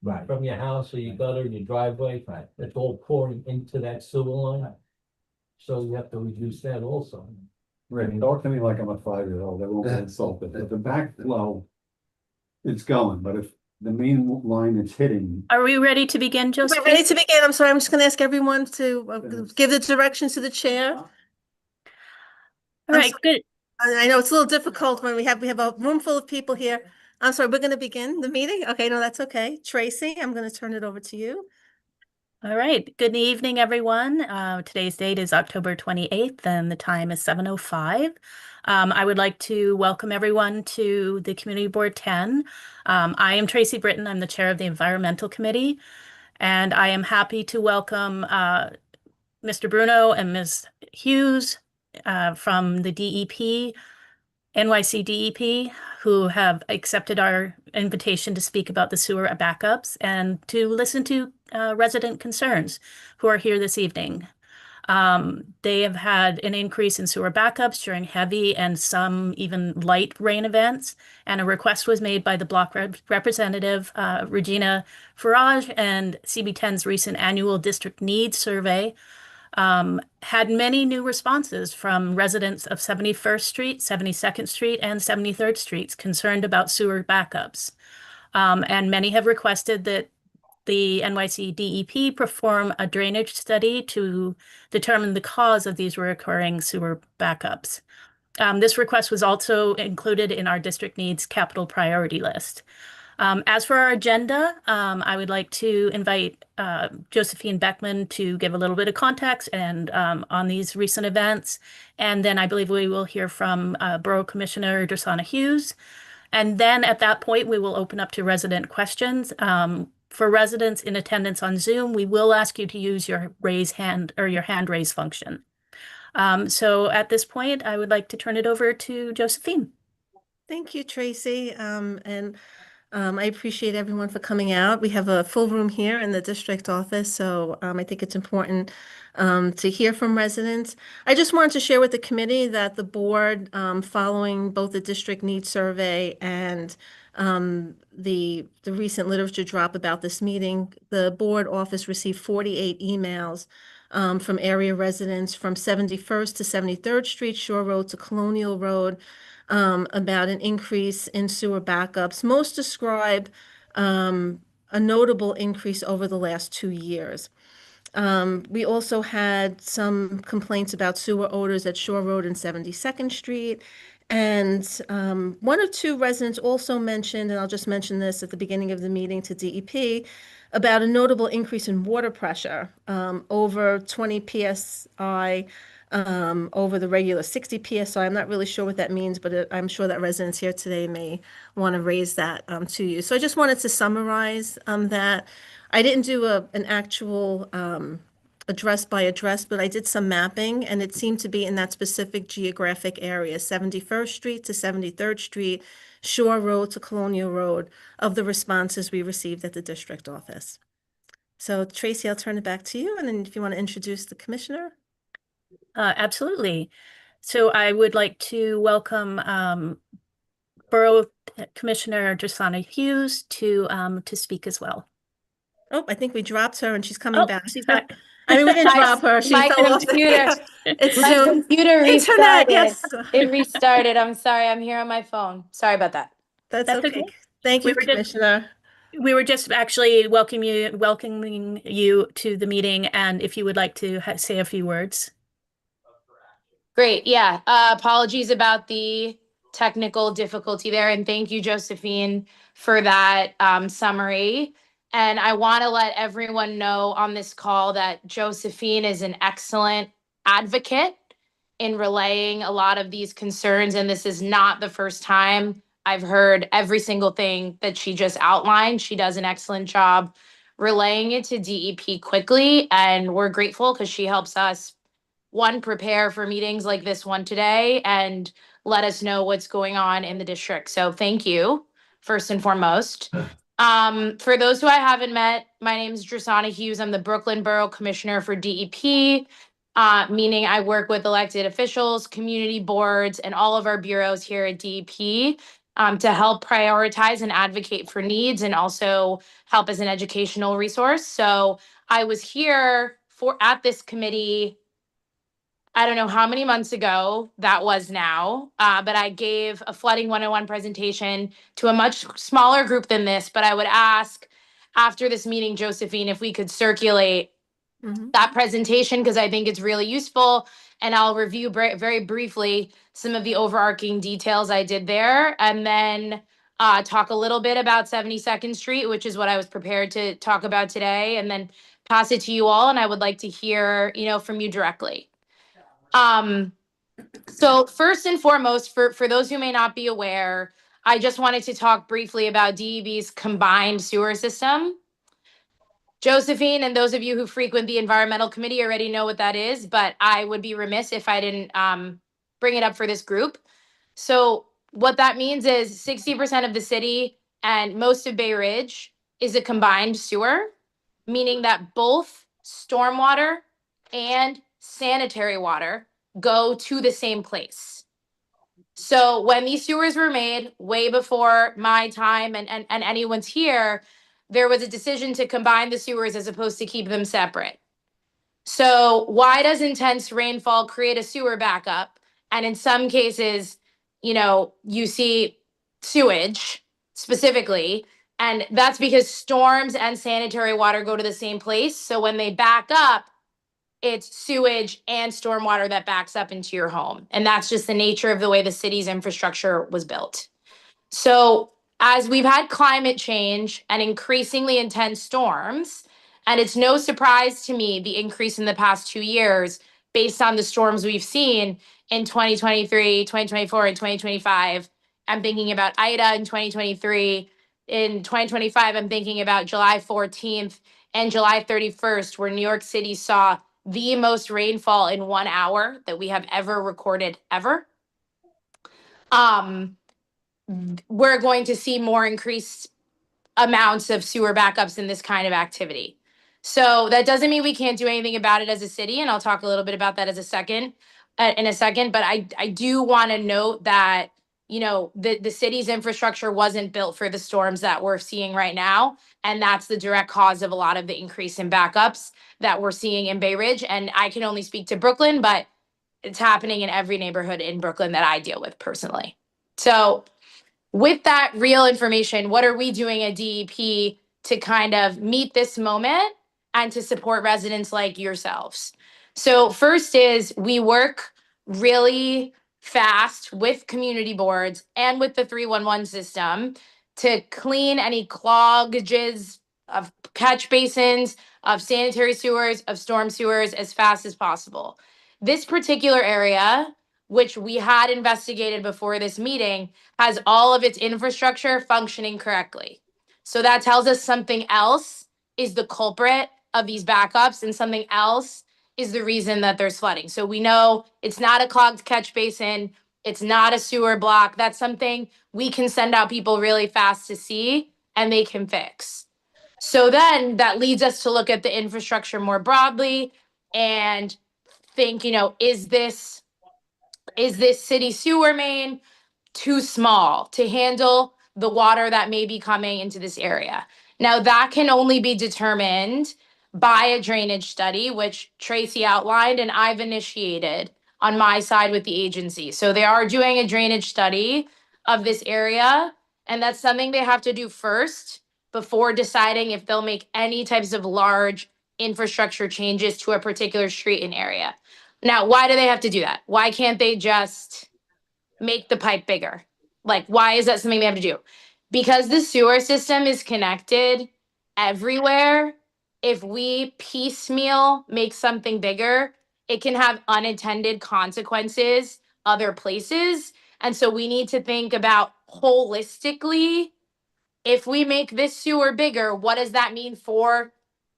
Right. from your house or your gutter, your driveway. Right. It's all pouring into that sewer line. So you have to reduce that also. Rick, talk to me like I'm a 5-year-old, I won't get insulted, if the backflow, it's going, but if the main line is hitting. Are we ready to begin, Joseph? We're ready to begin. I'm sorry, I'm just gonna ask everyone to give the directions to the chair. All right, good. I know it's a little difficult when we have a room full of people here. I'm sorry, we're gonna begin the meeting? Okay, no, that's okay. Tracy, I'm gonna turn it over to you. All right. Good evening, everyone. Today's date is October 28th and the time is 7:05. I would like to welcome everyone to the Community Board 10. I am Tracy Britton. I'm the chair of the Environmental Committee, and I am happy to welcome Mr. Bruno and Ms. Hughes from the DEP, NYC DEP, who have accepted our invitation to speak about the sewer backups and to listen to resident concerns who are here this evening. They have had an increase in sewer backups during heavy and some even light rain events, and a request was made by the block representative, Regina Farage, and CB10's recent annual district needs survey had many new responses from residents of 71st Street, 72nd Street, and 73rd Streets concerned about sewer backups. And many have requested that the NYC DEP perform a drainage study to determine the cause of these recurring sewer backups. This request was also included in our district needs capital priority list. As for our agenda, I would like to invite Josephine Beckman to give a little bit of context and on these recent events. And then I believe we will hear from Borough Commissioner Drasana Hughes. And then at that point, we will open up to resident questions. For residents in attendance on Zoom, we will ask you to use your raise hand or your hand raise function. So at this point, I would like to turn it over to Josephine. Thank you, Tracy. I appreciate everyone for coming out. We have a full room here in the district office, so I think it's important to hear from residents. I just wanted to share with the committee that the board, following both the district needs survey and the recent literature drop about this meeting, the board office received 48 emails from area residents from 71st to 73rd Street, Shore Road to Colonial Road, about an increase in sewer backups. Most describe a notable increase over the last 2 years. We also had some complaints about sewer odors at Shore Road and 72nd Street. And one or two residents also mentioned, and I'll just mention this at the beginning of the meeting to DEP, about a notable increase in water pressure, over 20 PSI, over the regular 60 PSI. I'm not really sure what that means, but I'm sure that residents here today may want to raise that to you. So I just wanted to summarize that. I didn't do an actual address by address, but I did some mapping, and it seemed to be in that specific geographic area, 71st Street to 73rd Street, Shore Road to Colonial Road, of the responses we received at the district office. So Tracy, I'll turn it back to you, and then if you want to introduce the commissioner. Absolutely. So I would like to welcome Borough Commissioner Drasana Hughes to speak as well. Oh, I think we dropped her and she's coming back. She's back. I mean, we didn't drop her. She My fell off the computer, It's my Zoom. computer Internet, restarted. yes. It restarted. I'm sorry. I'm here on my phone. Sorry about that. That's That's okay. okay. Thank We you, were just- Commissioner. We were just actually welcoming you to the meeting, and if you would like to say a few words. Great. Yeah. Apologies about the technical difficulty there. And thank you, Josephine, for that summary. And I want to let everyone know on this call that Josephine is an excellent advocate in relaying a lot of these concerns. And this is not the first time I've heard every single thing that she just outlined. She does an excellent job relaying it to DEP quickly. And we're grateful because she helps us, one, prepare for meetings like this one today and let us know what's going on in the district. So thank you, first and foremost. For those who I haven't met, my name is Drasana Hughes. I'm the Brooklyn Borough Commissioner for DEP, meaning I work with elected officials, community boards, and all of our bureaus here at DEP. to help prioritize and advocate for needs and also help as an educational resource. So I was here at this committee, I don't know how many months ago that was now, but I gave a flooding 101 presentation to a much smaller group than this. But I would ask after this meeting, Josephine, if we could circulate that presentation, because I think it's really useful. And I'll review very briefly some of the overarching details I did there, and then talk a little bit about 72nd Street, which is what I was prepared to talk about today, and then pass it to you all. And I would like to hear, from you directly. So first and foremost, for those who may not be aware, I just wanted to talk briefly about DEB's combined sewer system. Josephine and those of you who frequent the environmental committee already know what that is, but I would be remiss if I didn't bring it up for this group. So what that means is 60% of the city and most of Bay Ridge is a combined sewer, meaning that both stormwater and sanitary water go to the same place. So when these sewers were made, way before my time and anyone's here, there was a decision to combine the sewers as opposed to keep them separate. So why does intense rainfall create a sewer backup? And in some cases, you see sewage specifically, and that's because storms and sanitary water go to the same place. So when they back up, it's sewage and stormwater that backs up into your home. And that's just the nature of the way the city's infrastructure was built. So as we've had climate change and increasingly intense storms, and it's no surprise to me the increase in the past 2 years based on the storms we've seen in 2023, 2024, and 2025. I'm thinking about Ida in 2023. In 2025, I'm thinking about July 14th and July 31st, where New York City saw the most rainfall in 1 hour that we have ever recorded ever. We're going to see more increased amounts of sewer backups in this kind of activity. So that doesn't mean we can't do anything about it as a city, and I'll talk a little bit about that in a second. But I do want to note that the city's infrastructure wasn't built for the storms that we're seeing right now, and that's the direct cause of a lot of the increase in backups that we're seeing in Bay Ridge. And I can only speak to Brooklyn, but it's happening in every neighborhood in Brooklyn that I deal with personally. So with that real information, what are we doing at DEP to kind of meet this moment and to support residents like yourselves? So first is we work really fast with community boards and with the 311 system to clean any clogages of catch basins, of sanitary sewers, of storm sewers as fast as possible. This particular area, which we had investigated before this meeting, has all of its infrastructure functioning correctly. So that tells us something else is the culprit of these backups, and something else is the reason that there's flooding. So we know it's not a clogged catch basin, it's not a sewer block. That's something we can send out people really fast to see and they can fix. So then that leads us to look at the infrastructure more broadly and think, is this city sewer main too small to handle the water that may be coming into this area? Now, that can only be determined by a drainage study, which Tracy outlined and I've initiated on my side with the agency. So they are doing a drainage study of this area, and that's something they have to do first before deciding if they'll make any types of large infrastructure changes to a particular street and area. Now, why do they have to do that? Why can't they just make the pipe bigger? Like, why is that something they have to do? Because the sewer system is connected everywhere. If we piecemeal make something bigger, it can have unintended consequences other places. And so we need to think about holistically, if we make this sewer bigger, what does that mean for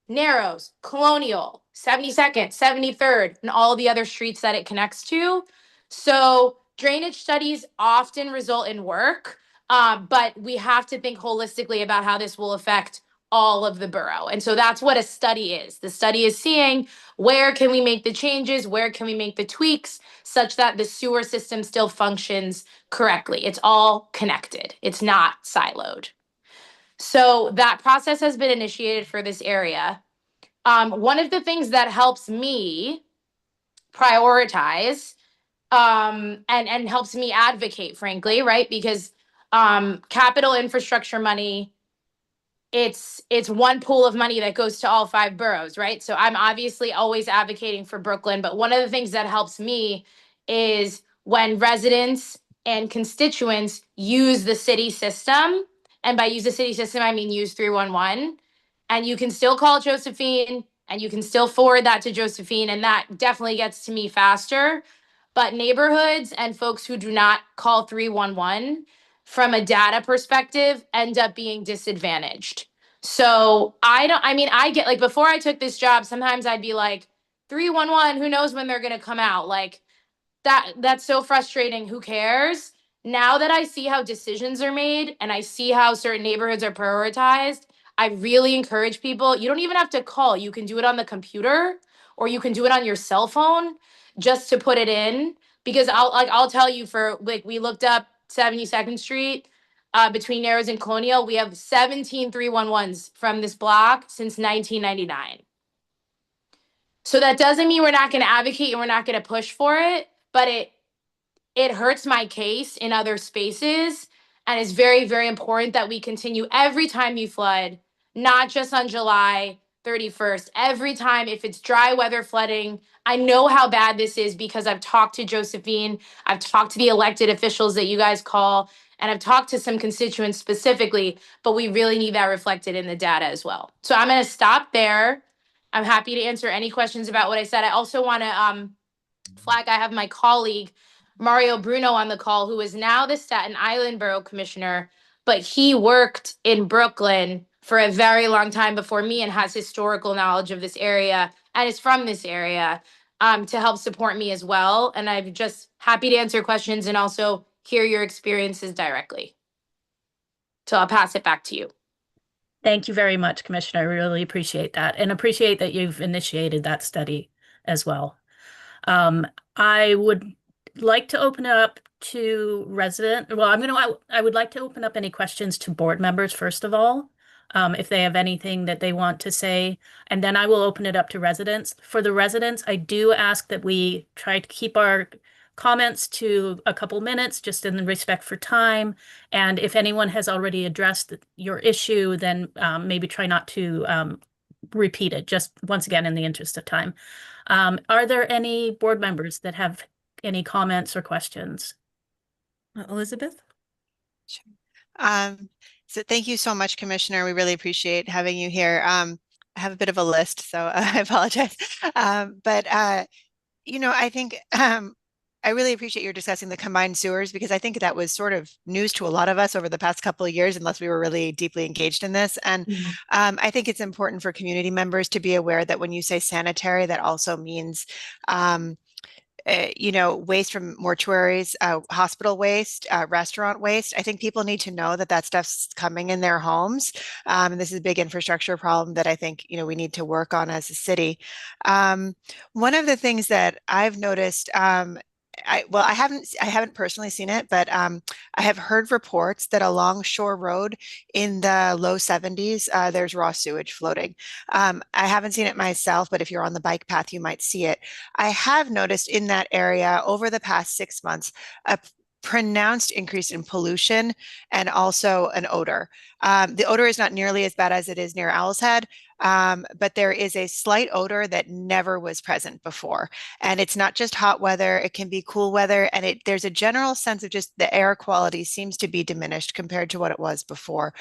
Narrows, Colonial, 72nd, 73rd, and all the other streets that it connects to? So drainage studies often result in work, but we have to think holistically about how this will affect all of the borough. And so that's what a study is. The study is seeing where can we make the changes, where can we make the tweaks such that the sewer system still functions correctly. It's all connected. It's not siloed. So that process has been initiated for this area. One of the things that helps me prioritize and helps me advocate, frankly, right? Because capital infrastructure money, it's one pool of money that goes to all 5 boroughs, right? So I'm obviously always advocating for Brooklyn, but one of the things that helps me is when residents and constituents use the city system. And by use the city system, I mean use 311. And you can still call Josephine and you can still forward that to Josephine, and that definitely gets to me faster. But neighborhoods and folks who do not call 311 from a data perspective end up being disadvantaged. So I get like, before I took this job, sometimes I'd be like, 311, who knows when they're going to come out? Like, that's so frustrating. Who cares? Now that I see how decisions are made and I see how certain neighborhoods are prioritized, I really encourage people. You don't even have to call. You can do it on the computer or you can do it on your cell phone just to put it in. Because I'll tell you, for like, we looked up 72nd Street between Narrows and Colonial. We have 17 311s from this block since 1999. So that doesn't mean we're not going to advocate and we're not going to push for it, but it hurts my case in other spaces. And it's very, very important that we continue every time you flood, not just on July 31st. Every time, if it's dry weather flooding, I know how bad this is because I've talked to Josephine, I've talked to the elected officials that you guys call, and I've talked to some constituents specifically, but we really need that reflected in the data as well. So I'm going to stop there. I'm happy to answer any questions about what I said. I also want to flag, I have my colleague, Mario Bruno, on the call, who is now the Staten Island Borough Commissioner, but he worked in Brooklyn for a very long time before me and has historical knowledge of this area and is from this area to help support me as well. And I'm just happy to answer questions and also hear your experiences directly. So I'll pass it back to you. Thank you very much, Commissioner. I really appreciate that, and appreciate that you've initiated that study as well. I would like to open it up to I would like to open up any questions to board members first of all, if they have anything that they want to say, and then I will open it up to residents. For the residents, I do ask that we try to keep our comments to a couple minutes, just in respect for time. And if anyone has already addressed your issue, then maybe try not to repeat it, just once again in the interest of time. Are there any board members that have any comments or questions? Elizabeth? So thank you so much, Commissioner. We really appreciate having you here. I have a bit of a list, so I apologize. I think I really appreciate your discussing the combined sewers, because I think that was sort of news to a lot of us over the past couple of years, unless we were really deeply engaged in this. And I think it's important for community members to be aware that when you say sanitary, that also means waste from mortuaries, hospital waste, restaurant waste. I think people need to know that that stuff's coming in their homes. And this is a big infrastructure problem that I think, we need to work on as a city. One of the things that I've noticed, I haven't personally seen it, but I have heard reports that along Shore Road in the low 70s, there's raw sewage floating. I haven't seen it myself, but if you're on the bike path, you might see it. I have noticed in that area over the past 6 months, a pronounced increase in pollution and also an odor. The odor is not nearly as bad as it is near Owl's Head, but there is a slight odor that never was present before. And it's not just hot weather, it can be cool weather. And there's a general sense of just the air quality seems to be diminished compared to what it was before.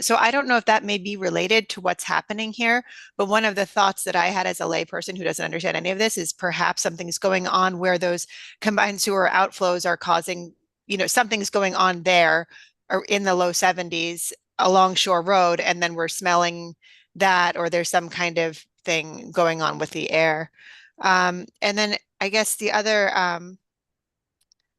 So I don't know if that may be related to what's happening here, but one of the thoughts that I had as a layperson who doesn't understand any of this is perhaps something's going on where those combined sewer outflows are causing, something's going on there or in the low 70s along Shore Road, and then we're smelling that, or there's some kind of thing going on with the air. And then I guess the other, I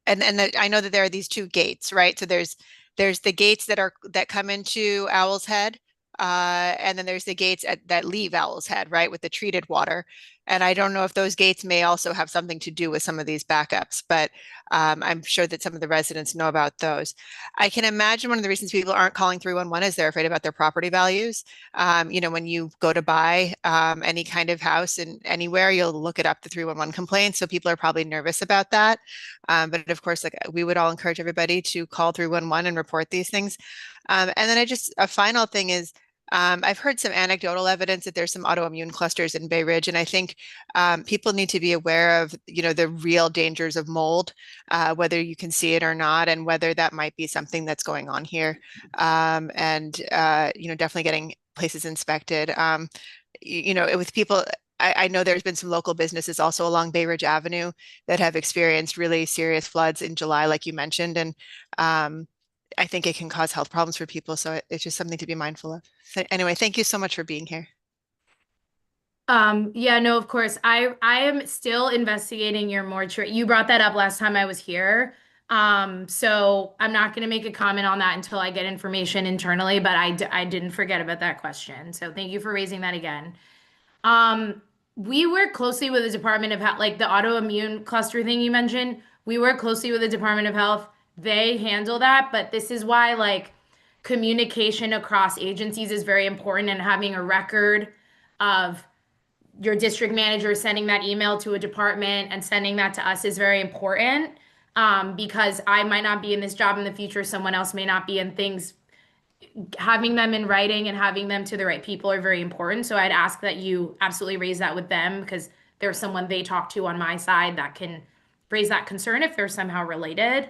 know that there are these 2 gates, right? So there's the gates that come into Owl's Head, and then there's the gates that leave Owl's Head, right, with the treated water. And I don't know if those gates may also have something to do with some of these backups, but I'm sure that some of the residents know about those. I can imagine one of the reasons people aren't calling 311 is they're afraid about their property values. When you go to buy any kind of house in anywhere, you'll look it up, the 311 complaint. So people are probably nervous about that. But of course, like we would all encourage everybody to call 311 and report these things. And then a final thing is, I've heard some anecdotal evidence that there's some autoimmune clusters in Bay Ridge, and I think people need to be aware of, the real dangers of mold, whether you can see it or not, and whether that might be something that's going on here. Definitely getting places inspected. With people, I know there's been some local businesses also along Bay Ridge Avenue that have experienced really serious floods in July, like you mentioned, and I think it can cause health problems for people. So it's just something to be mindful of. So anyway, thank you so much for being here. Yeah, no, of course. I am still investigating your mortuary. You brought that up last time I was here. So I'm not going to make a comment on that until I get information internally, but I didn't forget about that question. So thank you for raising that again. We work closely with the Department of Health, like the autoimmune cluster thing you mentioned. We work closely with the Department of Health. They handle that, but this is why like communication across agencies is very important, and having a record of your district manager sending that email to a department and sending that to us is very important. Because I might not be in this job in the future, someone else may not be, and things, having them in writing and having them to the right people are very important. So I'd ask that you absolutely raise that with them, because there's someone they talk to on my side that can raise that concern if they're somehow related.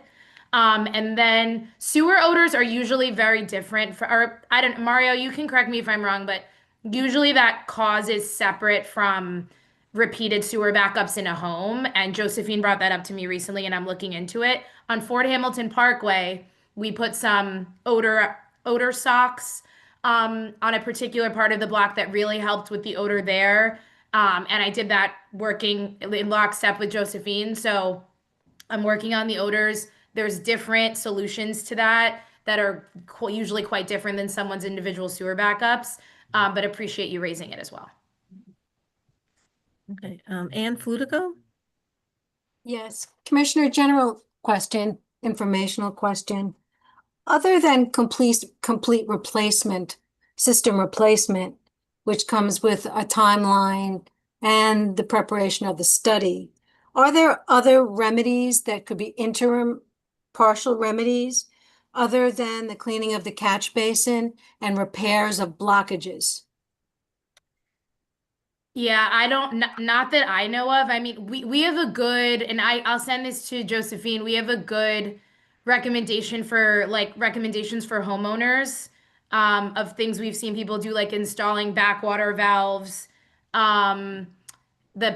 And then sewer odors are usually very different or I don't, Mario, you can correct me if I'm wrong, but usually that cause is separate from repeated sewer backups in a home. And Josephine brought that up to me recently, and I'm looking into it. On Fort Hamilton Parkway, we put some odor socks on a particular part of the block that really helped with the odor there. And I did that working in lockstep with Josephine. So I'm working on the odors. There's different solutions to that are usually quite different than someone's individual sewer backups, but appreciate you raising it as well. Okay, Anne Flutico? Yes, Commissioner, general question, informational question. Other than complete replacement, system replacement, which comes with a timeline and the preparation of the study, are there other remedies that could be interim, partial remedies, other than the cleaning of the catch basin and repairs of blockages? Yeah, I don't, not that I know of. I mean, we have a good, and I'll send this to Josephine. We have a good recommendation for recommendations for homeowners, of things we've seen people do, like installing backwater valves, the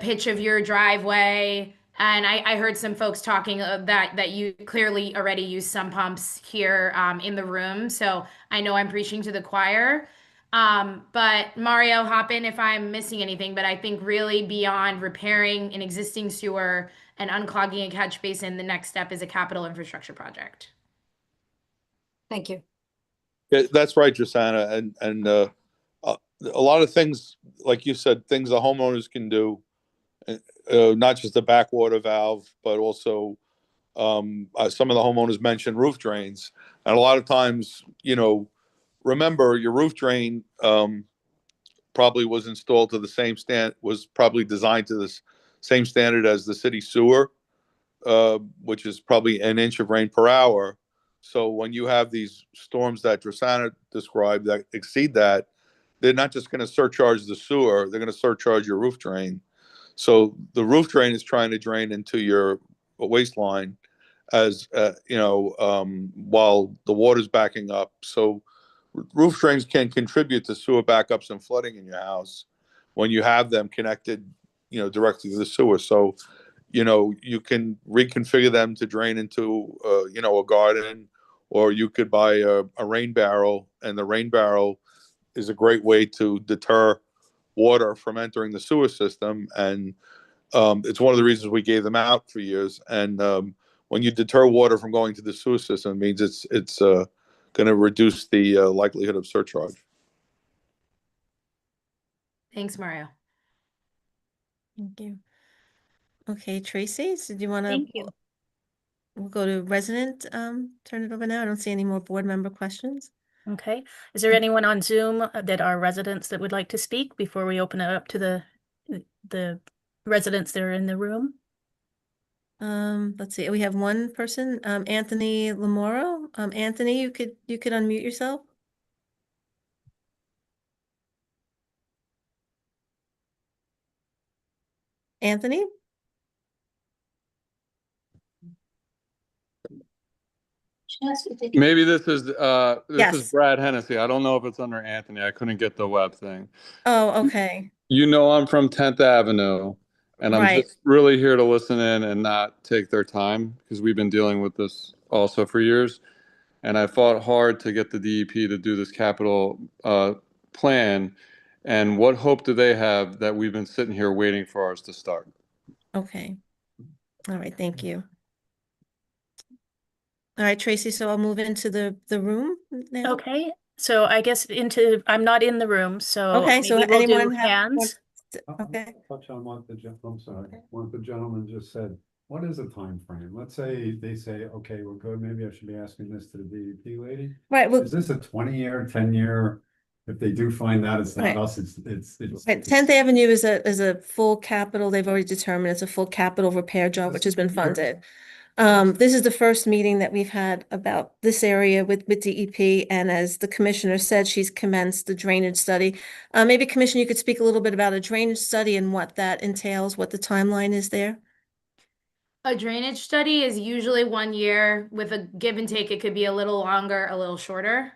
pitch of your driveway. And I heard some folks talking that you clearly already use some pumps here in the room. So I know I'm preaching to the choir. But Mario, hop in if I'm missing anything. But I think really beyond repairing an existing sewer and unclogging a catch basin, the next step is a capital infrastructure project. Thank you. Yeah, that's right, Josanna. And a lot of things, like you said, things the homeowners can do, not just the backwater valve, but also some of the homeowners mentioned roof drains. And a lot of times, remember your roof drain probably was installed to the same was probably designed to the same standard as the city sewer, which is probably an inch of rain per hour. So when you have these storms that Rosanna described that exceed that, they're not just going to surcharge the sewer, they're going to surcharge your roof drain. So the roof drain is trying to drain into your waistline as while the water's backing up. So roof drains can contribute to sewer backups and flooding in your house when you have them connected, directly to the sewer. So, you can reconfigure them to drain into, a garden, or you could buy a rain barrel, and the rain barrel is a great way to deter water from entering the sewer system. And it's one of the reasons we gave them out for years. And when you deter water from going to the sewer system, it means it's going to reduce the likelihood of surcharge. Thanks, Mario. Thank you. Okay, Tracy, so do you want to? Thank you. We'll go to resident, turn it over now. I don't see any more board member questions. Okay. Is there anyone on Zoom that are residents that would like to speak before we open it up to the residents that are in the room? Let's see, we have one person, Anthony Lamoro. Anthony, you could unmute yourself. Anthony? Maybe this is Yes. Brad Hennessy. I don't know if it's under Anthony. I couldn't get the web thing. Oh, okay. You know, I'm from 10th Avenue, and I'm Right. just really here to listen in and not take their time because we've been dealing with this also for years. And I fought hard to get the DEP to do this capital plan. And what hope do they have that we've been sitting here waiting for ours to start? Okay. All right, thank you. All right, Tracy, so I'll move into the room now. Okay. So I guess I'm not in the room, so Okay, so maybe we'll do anyone have? hands. Okay. Touch on what I'm sorry, what the gentleman just said. What is a time frame? Let's say they say, okay, we're good. Maybe I should be asking this to the DEP lady. Right, well, Is this a 20-year, 10-year? If they do find out it's not Right. us, it's. right, 10th Avenue is a full capital, they've already determined it's a full capital repair job, which has been funded. This is the first meeting that we've had about this area with DEP, and as the commissioner said, she's commenced the drainage study. Maybe Commissioner, you could speak a little bit about a drainage study and what that entails, what the timeline is there? A drainage study is usually 1 year with a give and take. It could be a little longer, a little shorter.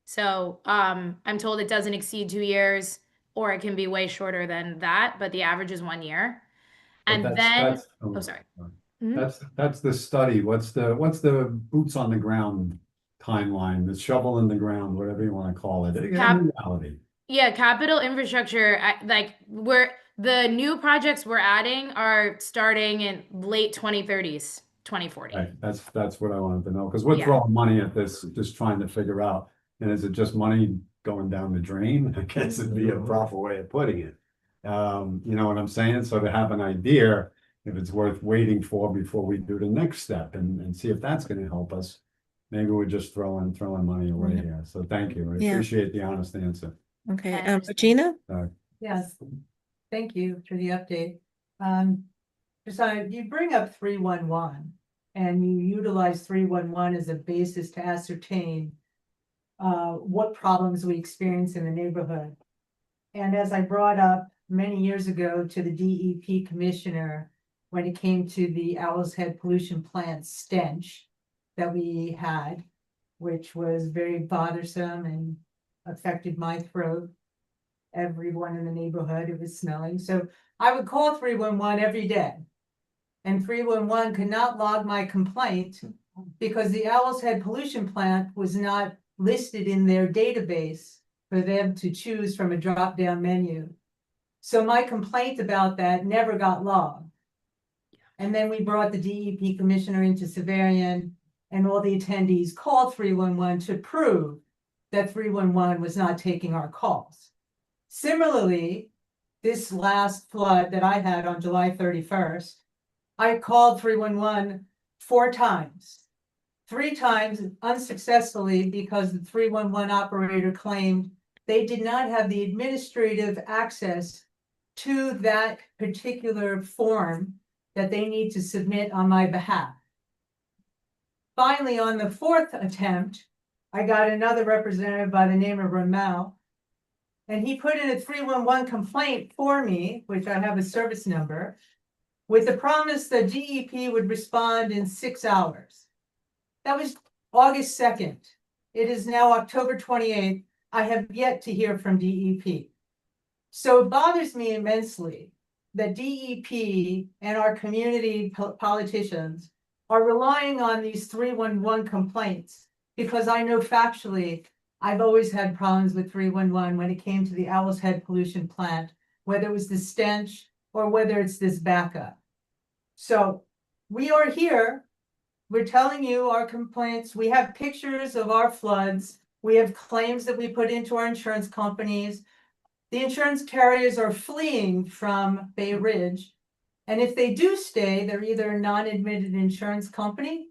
So I'm told it doesn't exceed 2 years, or it can be way shorter than that, but the average is 1 year. And then, oh, sorry. Mhm. That's the study. What's the boots on the ground timeline, the shovel in the ground, whatever you want to call it. In reality. Yeah, capital infrastructure, like the new projects we're adding are starting in late 2030s, 2040. Right, that's what I wanted to know, because we're Yeah. throwing money at this, just trying to figure out, and is it just money going down the drain? I guess it'd be a proper way of putting it. You know what I'm saying? So to have an idea if it's worth waiting for before we do the next step and see if that's gonna help us. Maybe we're just throwing money away here. So thank you. I Yeah. appreciate the honest answer. Okay, I understand. Regina? Yes, thank you for the update. Josiah, you bring up 311 and you utilize 311 as a basis to ascertain what problems we experience in the neighborhood. And as I brought up many years ago to the DEP commissioner, when it came to the Owl's Head pollution plant stench that we had, which was very bothersome and affected my throat. Everyone in the neighborhood, it was smelling. So I would call 311 every day. And 311 could not log my complaint because the Owl's Head pollution plant was not listed in their database for them to choose from a drop-down menu. So my complaint about that never got logged. And then we brought the DEP commissioner into Severian, and all the attendees called 311 to prove that 311 was not taking our calls. Similarly, this last flood that I had on July 31st, I called 311 4 times. 3 times unsuccessfully because the 311 operator claimed they did not have the administrative access to that particular form that they need to submit on my behalf. Finally, on the 4th attempt, I got another representative by the name of Ramel, and he put in a 311 complaint for me, which I have a service number, with the promise that DEP would respond in 6 hours. That was August 2nd. It is now October 28th. I have yet to hear from DEP. So it bothers me immensely that DEP and our community politicians are relying on these 311 complaints, because I know factually I've always had problems with 311 when it came to the Owl's Head pollution plant, whether it was the stench or whether it's this backup. So we are here. We're telling you our complaints. We have pictures of our floods. We have claims that we put into our insurance companies. the insurance carriers are fleeing from Bay Ridge. And if they do stay, they're either a non-admitted insurance company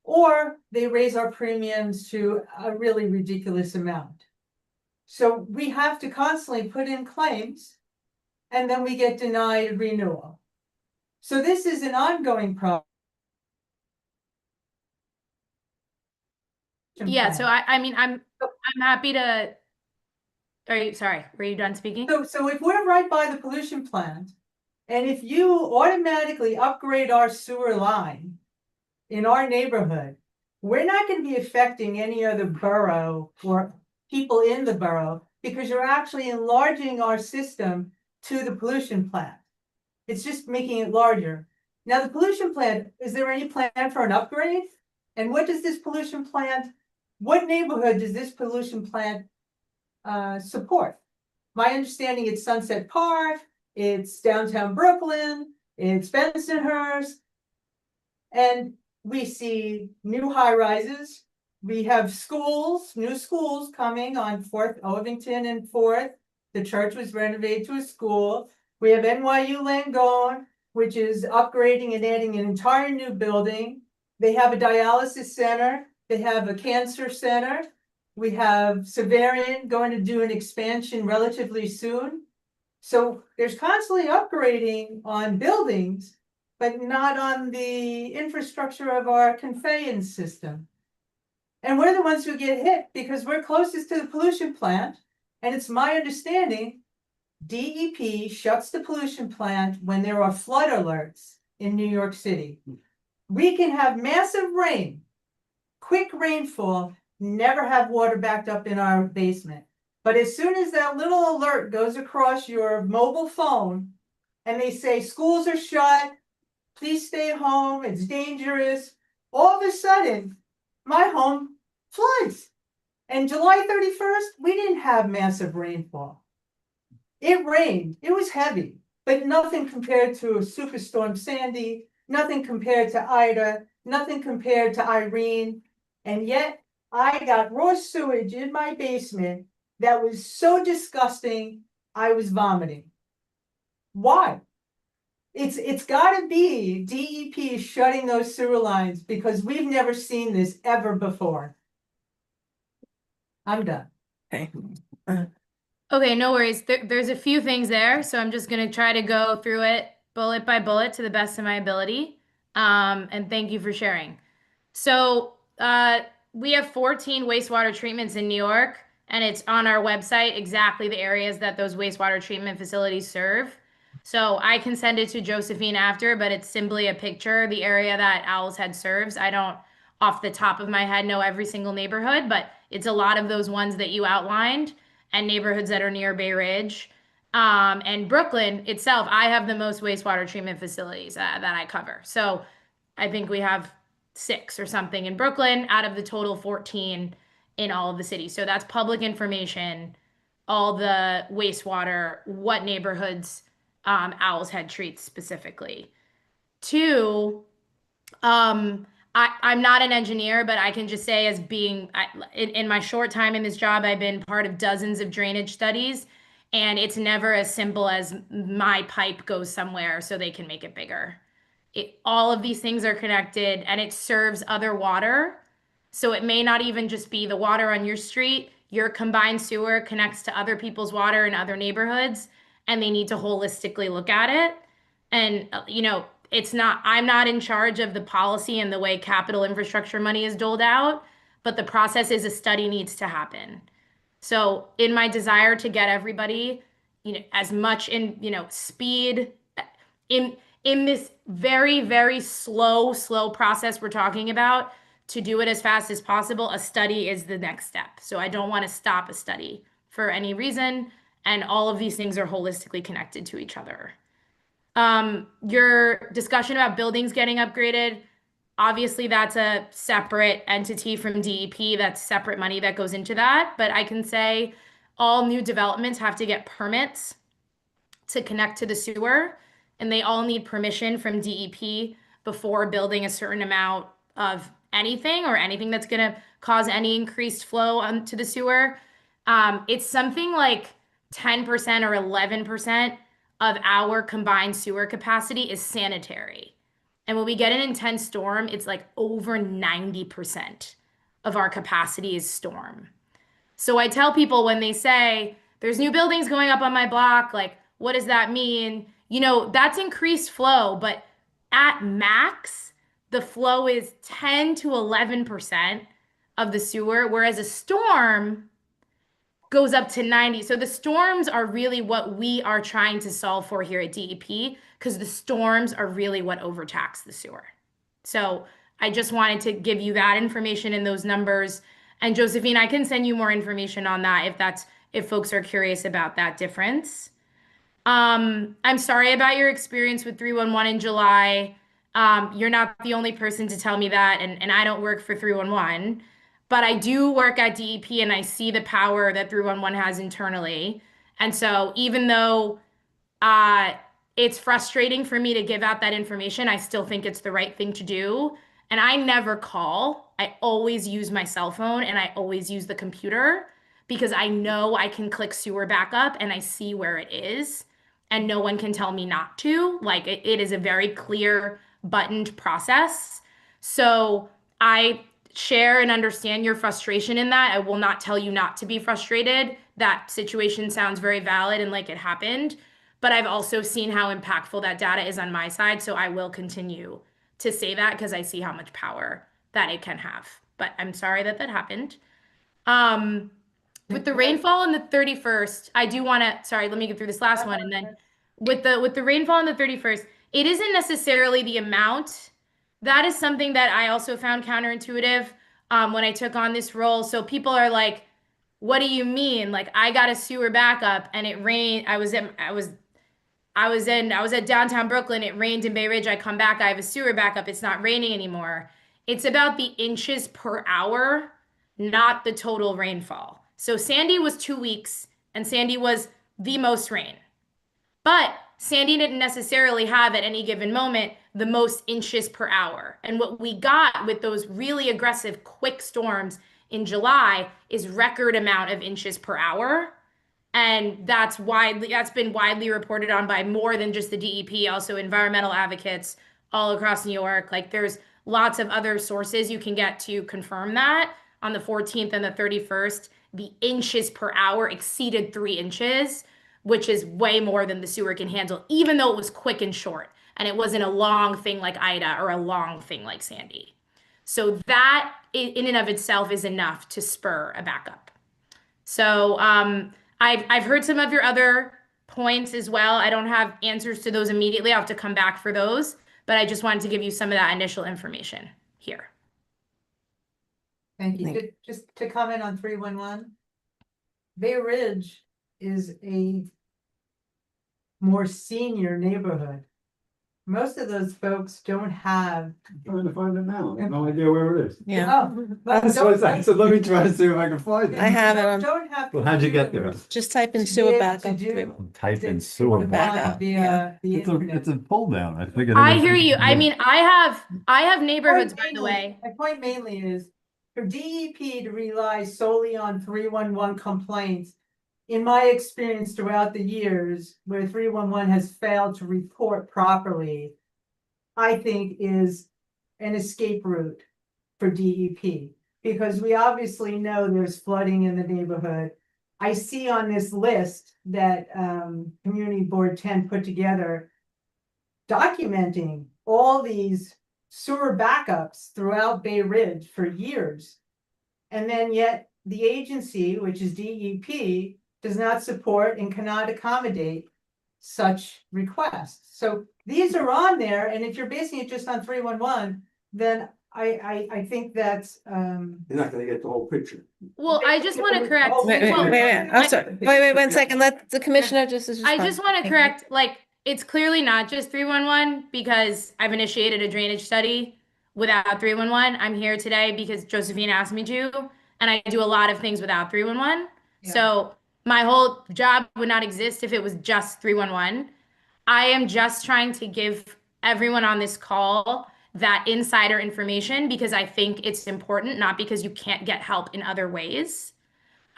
or they raise our premiums to a really ridiculous amount. So we have to constantly put in claims and then we get denied renewal. So this is an ongoing problem. Yeah, so I mean, I'm happy to, sorry, were you done speaking? So if we're right by the pollution plant, and if you automatically upgrade our sewer line in our neighborhood, we're not going to be affecting any other borough or people in the borough because you're actually enlarging our system to the pollution plant. It's just making it larger. Now, the pollution plant, is there any plan for an upgrade? And what does this pollution plant, what neighborhood does this pollution plant support? My understanding, it's Sunset Park, it's downtown Brooklyn, it's Bensonhurst, and we see new high rises. We have schools, new schools coming on 4th, Ovington and 4th. The church was renovated to a school. We have NYU Langone, which is upgrading and adding an entire new building. They have a dialysis center. They have a cancer center. We have Severian going to do an expansion relatively soon. So there's constantly upgrading on buildings, but not on the infrastructure of our conveyance system. And we're the ones who get hit because we're closest to the pollution plant. And it's my understanding, DEP shuts the pollution plant when there are flood alerts in New York City. We can have massive rain, quick rainfall, never have water backed up in our basement. But as soon as that little alert goes across your mobile phone and they say schools are shut, please stay home, it's dangerous, all of a sudden, my home floods. And July 31st, we didn't have massive rainfall. It rained, it was heavy, but nothing compared to Superstorm Sandy, nothing compared to Ida, nothing compared to Irene. And yet I got raw sewage in my basement that was so disgusting, I was vomiting. Why? It's got to be DEP shutting those sewer lines because we've never seen this ever before. I'm done. Okay. Okay, no worries. There's a few things there, so I'm just gonna try to go through it bullet by bullet to the best of my ability. And thank you for sharing. So we have 14 wastewater treatments in New York, and it's on our website exactly the areas that those wastewater treatment facilities serve. So I can send it to Josephine after, but it's simply a picture, the area that Owl's Head serves. I don't, off the top of my head, know every single neighborhood, but it's a lot of those ones that you outlined and neighborhoods that are near Bay Ridge. And Brooklyn itself, I have the most wastewater treatment facilities that I cover. So I think we have 6 or something in Brooklyn out of the total 14 in all of the cities. So that's public information, all the wastewater, what neighborhoods Owl's Head treats specifically. 2, I'm not an engineer, but I can just say as being, in my short time in this job, I've been part of dozens of drainage studies, and it's never as simple as my pipe goes somewhere so they can make it bigger. All of these things are connected and it serves other water. So it may not even just be the water on your street. Your combined sewer connects to other people's water in other neighborhoods, and they need to holistically look at it. And, I'm not in charge of the policy and the way capital infrastructure money is doled out, but the process is a study needs to happen. So in my desire to get everybody, as much in, speed in this very, very slow process we're talking about, to do it as fast as possible, a study is the next step. So I don't want to stop a study for any reason. And all of these things are holistically connected to each other. Your discussion about buildings getting upgraded, obviously that's a separate entity from DEP. That's separate money that goes into that. But I can say all new developments have to get permits to connect to the sewer, and they all need permission from DEP before building a certain amount of anything or anything that's going to cause any increased flow onto the sewer. It's something like 10% or 11% of our combined sewer capacity is sanitary. And when we get an intense storm, it's like over 90% of our capacity is storm. So I tell people when they say, there's new buildings going up on my block, like, what does that mean? You know, that's increased flow, but at max, the flow is 10 to 11% of the sewer, whereas a storm goes up to 90. So the storms are really what we are trying to solve for here at DEP, because the storms are really what overtax the sewer. So I just wanted to give you that information and those numbers. And Josephine, I can send you more information on that if folks are curious about that difference. I'm sorry about your experience with 311 in July. You're not the only person to tell me that, and I don't work for 311, but I do work at DEP and I see the power that 311 has internally. And so even though uh, it's frustrating for me to give out that information, I still think it's the right thing to do. And I never call. I always use my cell phone and I always use the computer because I know I can click sewer backup and I see where it is and no one can tell me not to. Like it is a very clear buttoned process. So I share and understand your frustration in that. I will not tell you not to be frustrated. That situation sounds very valid and like it happened. But I've also seen how impactful that data is on my side. So I will continue to say that because I see how much power that it can have. But I'm sorry that that happened. With the rainfall on the 31st, I do want to, sorry, let me get through this last one. And then with the rainfall on the 31st, it isn't necessarily the amount. That is something that I also found counterintuitive when I took on this role. So people are like, what do you mean? Like I got a sewer backup and it rained. I was at downtown Brooklyn. It rained in Bay Ridge. I come back. I have a sewer backup. It's not raining anymore. It's about the inches per hour, not the total rainfall. So Sandy was 2 weeks and Sandy was the most rain. But Sandy didn't necessarily have at any given moment the most inches per hour. And what we got with those really aggressive quick storms in July is record amount of inches per hour. And that's been widely reported on by more than just the DEP, also environmental advocates all across New York. Like there's lots of other sources you can get to confirm that. On the 14th and the 31st, the inches per hour exceeded 3 inches, which is way more than the sewer can handle, even though it was quick and short. And it wasn't a long thing like Ida or a long thing like Sandy. So that in and of itself is enough to spur a backup. So I've heard some of your other points as well. I don't have answers to those immediately. I'll have to come back for those, but I just wanted to give you some of that initial information here. Thank you. Just to comment on 311, Bay Ridge is a more senior neighborhood. Most of those folks don't have. I'm trying to find it now. I have no idea where it is. Yeah, Oh, but That's what I said, let me try to see if I can find I it. have it. Don't have. Well, how'd you get there? Just type in To sewer be able backup. to do- Type in sewer backup. Via the internet. It's a pull down. I figured. I hear you. I mean, I have neighborhoods, by the Mainly- way. My point mainly is for DEP to rely solely on 311 complaints. In my experience throughout the years where 311 has failed to report properly, I think is an escape route for DEP. Because we obviously know there's flooding in the neighborhood. I see on this list that Community Board 10 put together documenting all these sewer backups throughout Bay Ridge for years. And then yet the agency, which is DEP, does not support and cannot accommodate such requests. So these are on there, and if you're basing it just on 311, then I think that's You're not gonna get the whole picture. Well, I just want to correct. Wait, well, I'm sorry. Wait, 1 second. Let the commissioner just. I just want to correct, like, it's clearly not just 311 because I've initiated a drainage study without 311. I'm here today because Josephine asked me to, and I do a lot of things without 311. Yeah. So my whole job would not exist if it was just 311. I am just trying to give everyone on this call that insider information because I think it's important, not because you can't get help in other ways.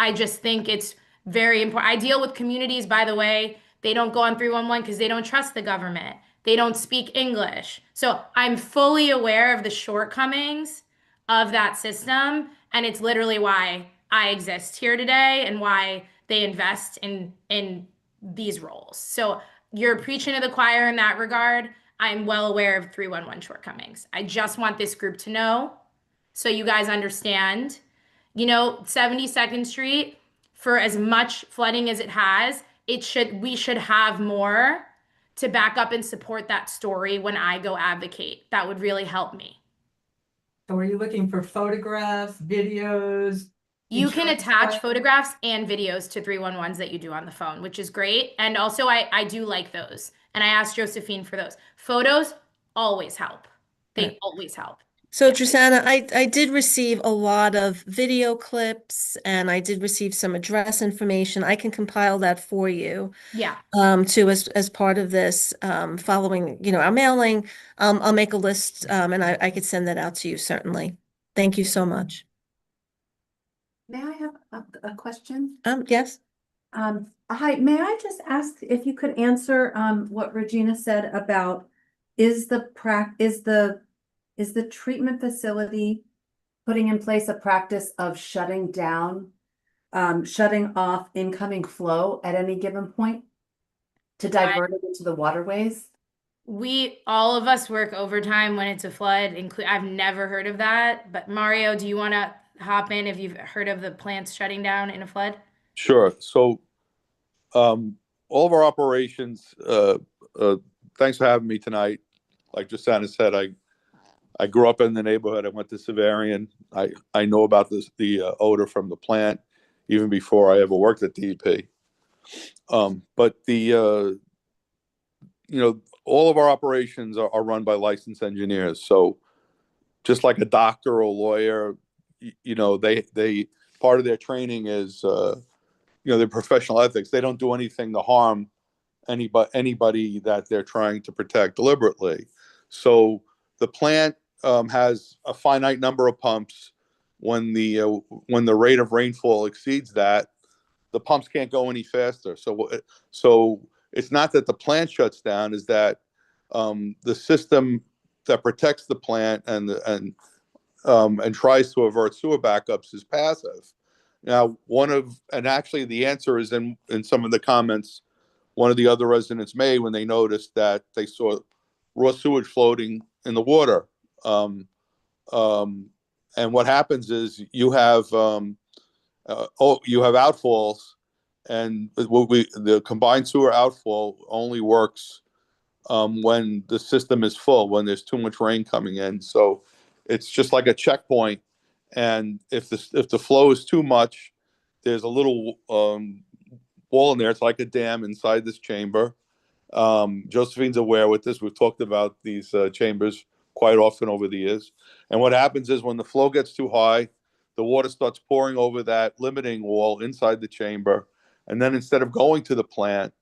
I just think it's Very important. I deal with communities, by the way, they don't go on 311 because they don't trust the government. They don't speak English. So I'm fully aware of the shortcomings of that system. And it's literally why I exist here today and why they invest in these roles. So you're preaching to the choir in that regard. I'm well aware of 311 shortcomings. I just want this group to know so you guys understand. 72nd Street, for as much flooding as it has, we should have more to back up and support that story when I go advocate. That would really help me. So are you looking for photographs, videos? You can insurance attach filings? photographs and videos to 311s that you do on the phone, which is great. And also I do like those. And I asked Josephine for those. Photos always help. They always help. So, Tristana, I did receive a lot of video clips and I did receive some address information. I can compile that for you. Yeah. To as part of this, following, our mailing. I'll make a list, and I could send that out to you, certainly. Thank you so much. May I have a question? Yes. Hi, may I just ask if you could answer what Regina said about is the treatment facility putting in place a practice of shutting off incoming flow at any given point to divert it into the waterways? All of us work overtime when it's a flood. I've never heard of that, but Mario, do you want to hop in if you've heard of the plants shutting down in a flood? Sure. So, all of our operations, thanks for having me tonight. Like Justana said, I grew up in the neighborhood. I went to Severian. I know about the odor from the plant even before I ever worked at DEP. But all of our operations are run by licensed engineers. So just like a doctor or a lawyer, they part of their training is their professional ethics. They don't do anything to harm anybody that they're trying to protect deliberately. So the plant has a finite number of pumps. When the rate of rainfall exceeds that, the pumps can't go any faster. So it's not that the plant shuts down; is that the system that protects the plant and tries to avert sewer backups is passive. Now, actually the answer is in some of the comments one of the other residents made when they noticed that they saw raw sewage floating in the water. And what happens is you have outfalls, and the combined sewer outfall only works when the system is full, when there's too much rain coming in. So it's just like a checkpoint. And if the flow is too much, there's a little wall in there. It's like a dam inside this chamber. Josephine's aware with this. We've talked about these chambers quite often over the years. And what happens is when the flow gets too high, the water starts pouring over that limiting wall inside the chamber. And then instead of going to the plant,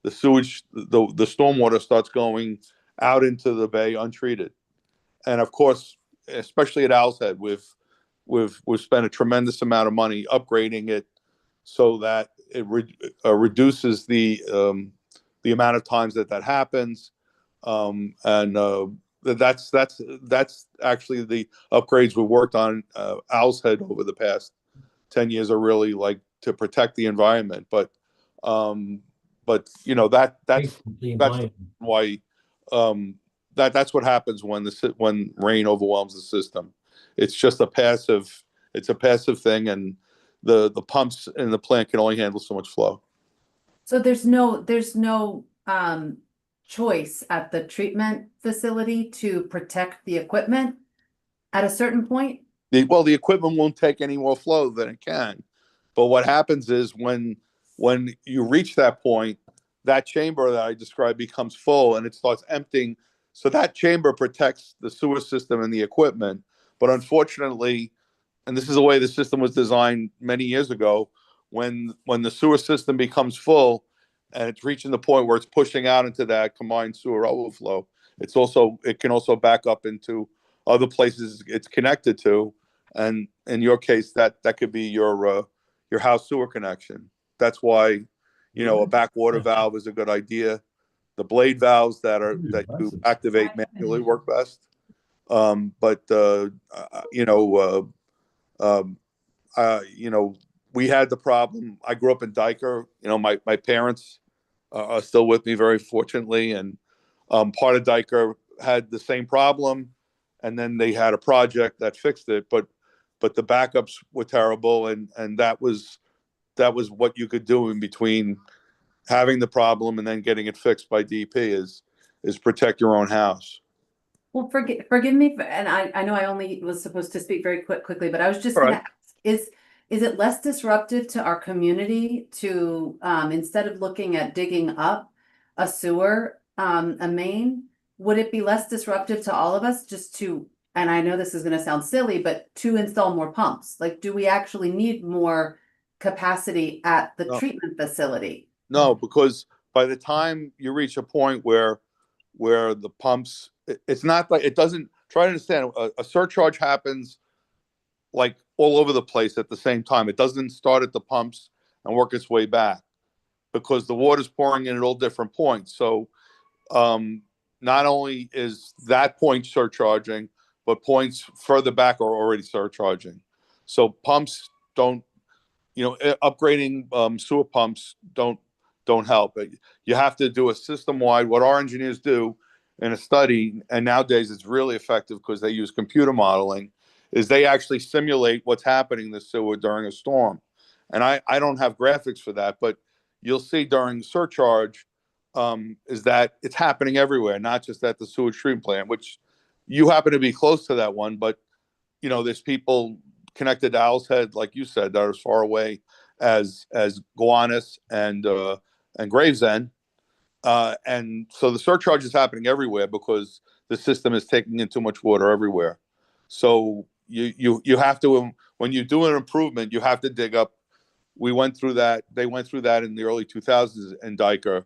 the stormwater starts going out into the bay untreated. And of course, especially at Owl's Head, we've spent a tremendous amount of money upgrading it so that it reduces the amount of times that happens. That's actually the upgrades we worked on Owl's Head over the past 10 years are really like to protect the environment. But that's why that's what happens when rain overwhelms the system. It's just a passive thing, and the pumps in the plant can only handle so much flow. So there's no choice at the treatment facility to protect the equipment at a certain point? The equipment won't take any more flow than it can. But what happens is when you reach that point, that chamber that I described becomes full and it starts emptying. So that chamber protects the sewer system and the equipment. But unfortunately, and this is the way the system was designed many years ago, when the sewer system becomes full and it's reaching the point where it's pushing out into that combined sewer overflow, it can also back up into other places it's connected to. And in your case, that could be your house sewer connection. that's why, you know, a backwater valve is a good idea. The blade valves that you activate manually work best. You know, we had the problem. I grew up in Diker. You know, my parents are still with me, very fortunately, and part of Diker had the same problem, and then they had a project that fixed it. But the backups were terrible, and that was what you could do in between having the problem and then getting it fixed by DP is protect your own house. Well, forgive me, and I know I only was supposed to speak very quickly, but I was just All gonna right. ask, is it less disruptive to our community to, instead of looking at digging up a sewer, a main, would it be less disruptive to all of us just to, and I know this is gonna sound silly, but to install more pumps? Like, do we actually need more capacity at the No. treatment facility? No, because by the time you reach a point where the pumps, it's not like, it doesn't, try to understand, a surcharge happens like all over the place at the same time. It doesn't start at the pumps and work its way back because the water's pouring in at all different points. So not only is that point surcharging, but points further back are already surcharging. So pumps don't, you know, upgrading sewer pumps don't help. You have to do a system-wide, what our engineers do in a study, and nowadays it's really effective because they use computer modeling, is they actually simulate what's happening in the sewer during a storm. And I don't have graphics for that, but you'll see during surcharge is that it's happening everywhere, not just at the sewage treatment plant, which you happen to be close to that one, but you know, there's people connected to Owl's Head, like you said, that are as far away as Gowanus and Gravesend. And so the surcharge is happening everywhere because the system is taking in too much water everywhere. So you have to, when you do an improvement, you have to dig up. We went through that. They went through that in the early 2000s in Diker,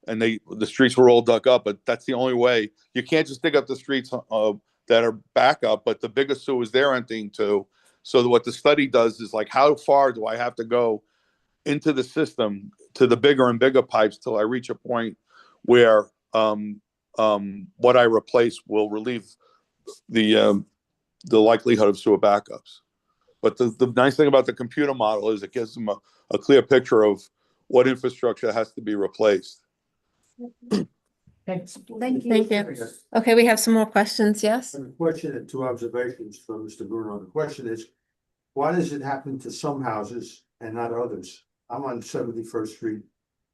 and the streets were all dug up. But that's the only way. You can't just dig up the streets that are back up, but the biggest sewers they're emptying too. So what the study does is like, how far do I have to go into the system to the bigger and bigger pipes till I reach a point where what I replace will relieve the likelihood of sewer backups. But the nice thing about the computer model is it gives them a clear picture of what infrastructure has to be replaced. Thanks. Thank you. Thank you. Okay, we have some more questions, yes? A question and two observations from Mr. Bruno. The question is, why does it happen to some houses and not others? I'm on 71st Street,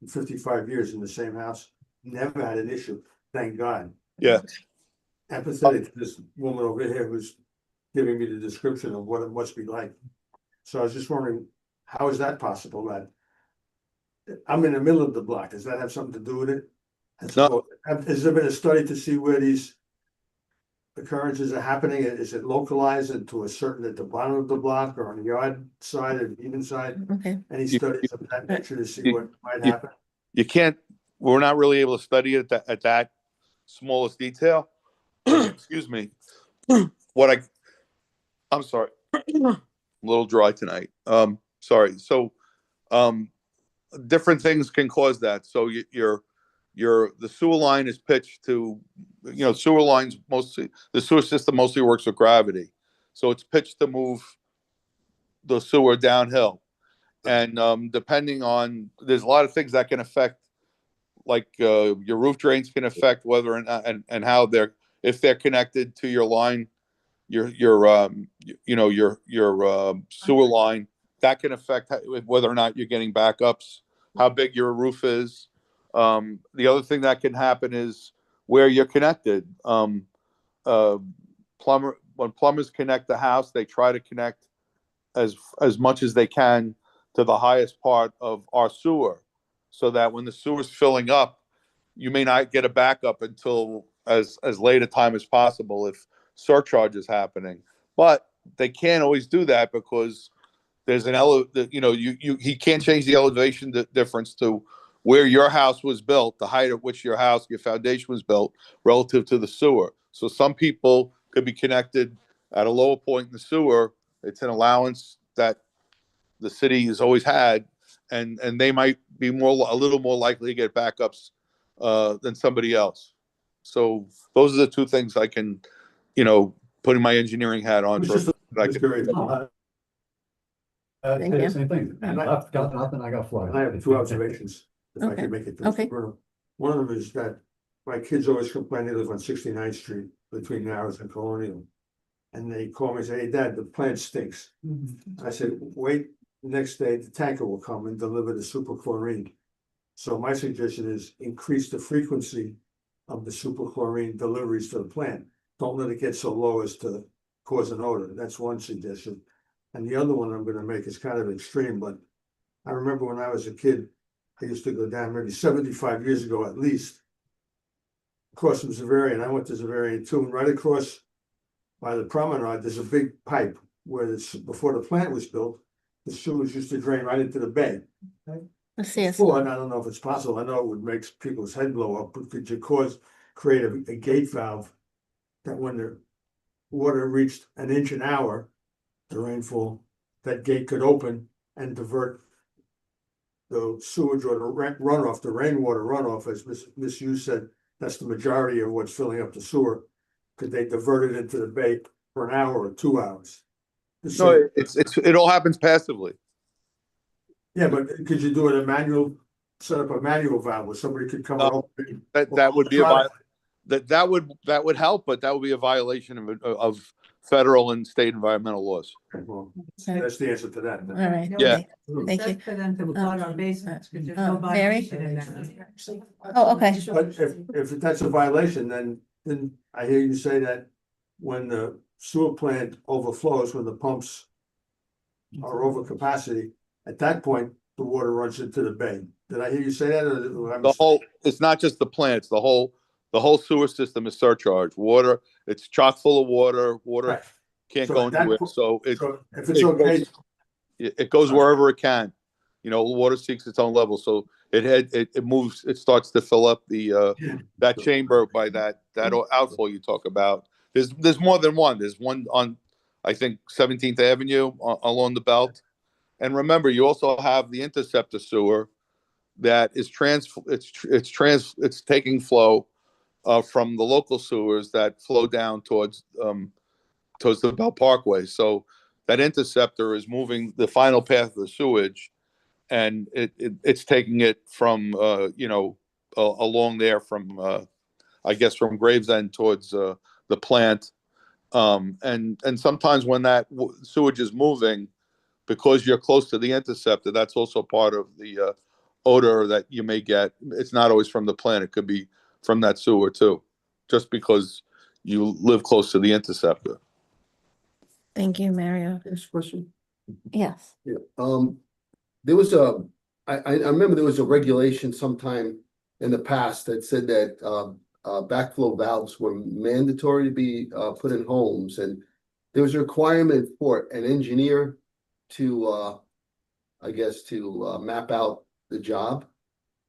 55 years in the same house, never had an issue, thank God. Yeah. Empathetic to this woman over here who's giving me the description of what it must be like. So I was just wondering, how is that possible? That I'm in the middle of the block, does that have something to do with it? No. Has there been a study to see where these occurrences are happening? Is it localized into a certain, at the bottom of the block or on the yard side or the even side? Okay. Any studies of that nature to see what might happen? You can't. We're not really able to study it at that smallest detail. Excuse me. I'm sorry. A little dry tonight. Sorry. So, different things can cause that. So the sewer line is pitched to, you know, sewer lines mostly, the sewer system mostly works with gravity. So it's pitched to move the sewer downhill. And depending on, there's a lot of things that can affect, like your roof drains can affect whether or not, and how if they're connected to your line, your sewer line, that can affect whether or not you're getting backups, how big your roof is. The other thing that can happen is where you're connected. When plumbers connect the house, they try to connect as much as they can to the highest part of our sewer, so that when the sewer's filling up, you may not get a backup until as late a time as possible if surcharge is happening. But they can't always do that because there's he can't change the elevation difference to where your house was built, the height at which your foundation was built relative to the sewer. So some people could be connected at a lower point in the sewer. It's an allowance that the city has always had, and they might be a little more likely to get backups than somebody else. So those are the two things I can, putting my engineering hat on. It's For, just I can- Thank you. Same thing. And I've got nothing, I got flies. I have two observations, if I Okay. can make it. to Okay. Mr. Bruno. One of them is that my kids always complain, they live on 69th Street between Narrows and Colonial. And they call me and say, hey, Dad, the plant stinks. I said, wait, the next day the tanker will come and deliver the superchlorine. So my suggestion is increase the frequency of the superchlorine deliveries to the plant. Don't let it get so low as to cause an odor. That's one suggestion. And the other one I'm gonna make is kind of extreme, but I remember when I was a kid, I used to go down maybe 75 years ago at least, across from Zavarian. I went to Zavarian too, and right across by the promenade, there's a big pipe where before the plant was built, the sewage used to drain right into the bay. Let's see. Well, and I don't know if it's possible. I know it would make people's head blow up, but could you create a gate valve that when the water reached an inch an hour, the rainfall, that gate could open and divert the sewage or the runoff, the rainwater runoff, as Miss Hughes said, that's the majority of what's filling up the sewer. Could they divert it into the bay for an hour or 2 hours? No, it all happens passively. Yeah, but could you do set up a manual valve where somebody could come and open it? That would be that would help, but that would be a violation of federal and state environmental laws. Well, that's the answer to that. All right. Yeah. Thank you. That's for them to plug our basements, because there's no Mary? violation in that. Oh, okay. But if that's a violation, then I hear you say that when the sewer plant overflows, when the pumps are over capacity, at that point, the water runs into the bay. Did I hear you say that? It's not just the plants, the whole sewer system is surcharged. Water, it's chock full of water. Water Right. can't So go at that into it. point- So if it's okay, it goes wherever it can. Water seeks its own level. So it moves, it starts to fill up that chamber by that outflow you talk about. There's more than one. There's one on, I think, 17th Avenue along the belt. And remember, you also have the interceptor sewer that is it's taking flow from the local sewers that flow down towards the Belt Parkway. So that interceptor is moving the final path of the sewage, and it's taking it from along there from I guess from Gravesend towards the plant. And sometimes when that sewage is moving, because you're close to the interceptor, that's also part of the odor that you may get. It's not always from the plant. It could be from that sewer too, just because you live close to the interceptor. Thank you, Mario. Next question. Yes. Yeah, there was I remember there was a regulation sometime in the past that said that backflow valves were mandatory to be put in homes, and there was a requirement for an engineer to I guess to map out the job.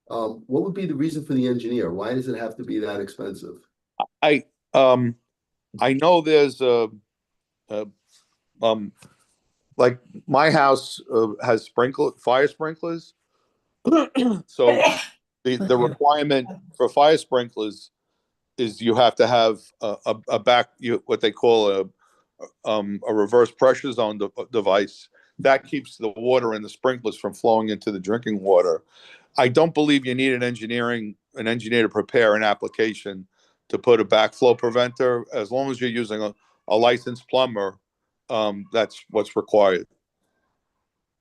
What would be the reason for the engineer? Why does it have to be that expensive? I know there's like my house has fire sprinklers. So the requirement for fire sprinklers is you have to have what they call a reverse pressure zone device that keeps the water in the sprinklers from flowing into the drinking water. I don't believe you need an engineer to prepare an application to put a backflow preventer. As long as you're using a licensed plumber, that's what's required.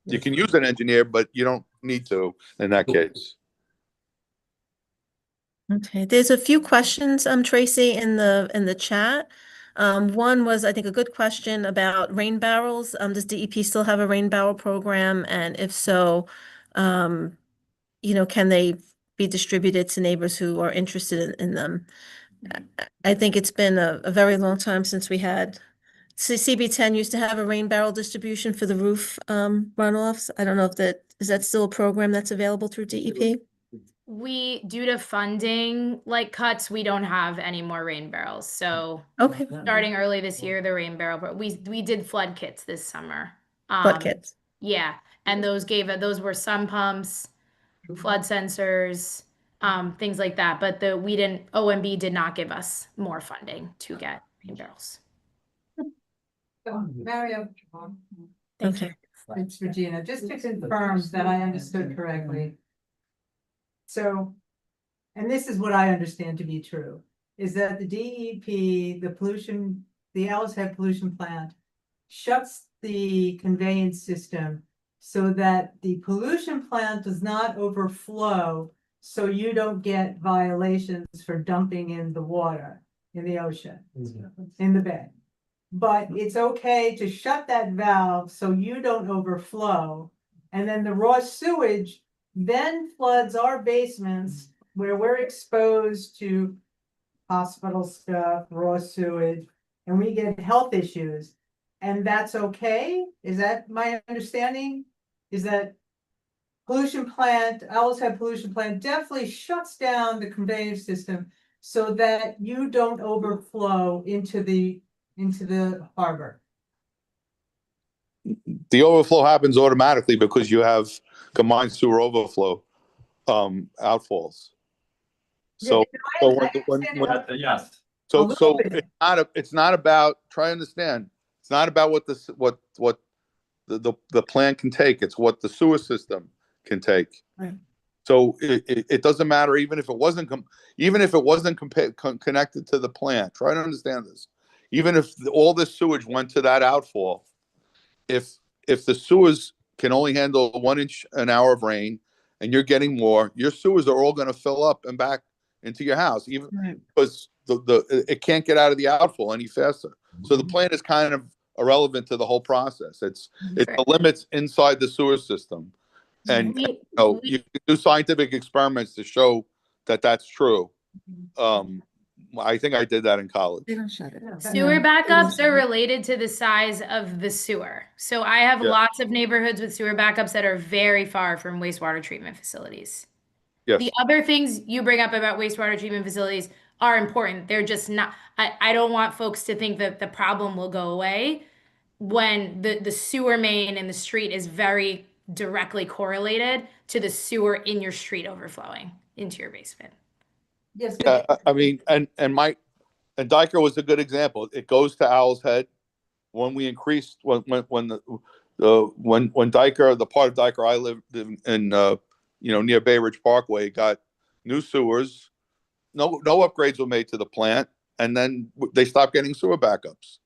You can use an engineer, but you don't need to in that case. Okay, there's a few questions, Tracy, in the chat. One was, I think, a good question about rain barrels. Does DEP still have a rain barrel program? And if so, can they be distributed to neighbors who are interested in them? I think it's been a very long time since we had, CB10 used to have a rain barrel distribution for the roof runoffs. I don't know if is that still a program that's available through DEP? Due to funding cuts, we don't have any more rain barrels. So Okay, starting early this year, the rain barrel, but we did flood kits this summer. flood kits. Yeah. And those were sun pumps, flood sensors, things like that. But OMB did not give us more funding to get rain barrels. Mario. Thank you. It's Regina, just to confirm that I understood correctly. So, and this is what I understand to be true, is that the DEP, the Owl's Head pollution plant shuts the conveyance system so that the pollution plant does not overflow, so you don't get violations for dumping in the water, in the ocean, in the bay. But it's okay to shut that valve so you don't overflow. And then the raw sewage then floods our basements where we're exposed to hospital stuff, raw sewage, and we get health issues. And that's okay? Is that my understanding? Is that Owl's Head pollution plant definitely shuts down the conveyance system so that you don't overflow into the harbor. The overflow happens automatically because you have combined sewer overflow outfalls. So, Yes. so it's not about, try to understand, it's not about what the plant can take, it's what the sewer system can take. Right. So it doesn't matter even if it wasn't connected to the plant. Try to understand this. Even if all this sewage went to that outfall, if the sewers can only handle 1 inch an hour of rain and you're getting more, your sewers are all going to fill up and back into your house, even because it can't get out of the outfall any faster. So the plant is kind of irrelevant to the whole process. It's the limits inside the sewer system. And you can do scientific experiments to show that that's true. I think I did that in college. Sewer backups are related to the size of the sewer. So I have lots of neighborhoods with sewer backups that are very far from wastewater treatment facilities. Yes. The other things you bring up about wastewater treatment facilities are important. They're just not, I don't want folks to think that the problem will go away when the sewer main in the street is very directly correlated to the sewer in your street overflowing into your basement. Yes. Yeah, I mean, and Dyker was a good example. It goes to Owl's Head when we increased when Dyker, the part of Dyker I lived in near Bay Ridge Parkway, got new sewers. No upgrades were made to the plant, and then they stopped getting sewer backups.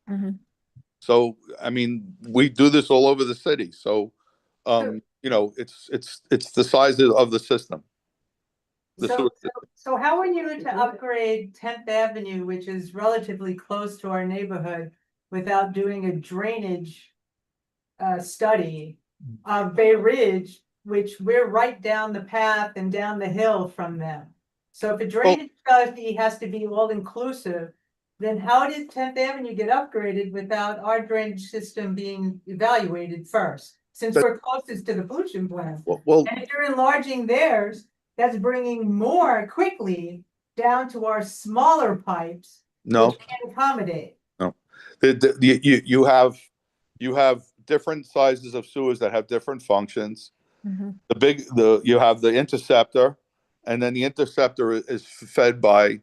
So I mean, we do this all over the city. So it's the size of the system. So how are you to upgrade 10th Avenue, which is relatively close to our neighborhood, without doing a drainage study of Bay Ridge, which we're right down the path and down the hill from them? So if a drainage study has to be all inclusive, then how did 10th Avenue get upgraded without our drainage system being evaluated first? Since we're closest to the pollution plant. And if you're enlarging theirs, that's bringing more quickly down to our smaller pipes. No, which can't accommodate. No, you have different sizes of sewers that have different functions. You have the interceptor, and then the interceptor is fed by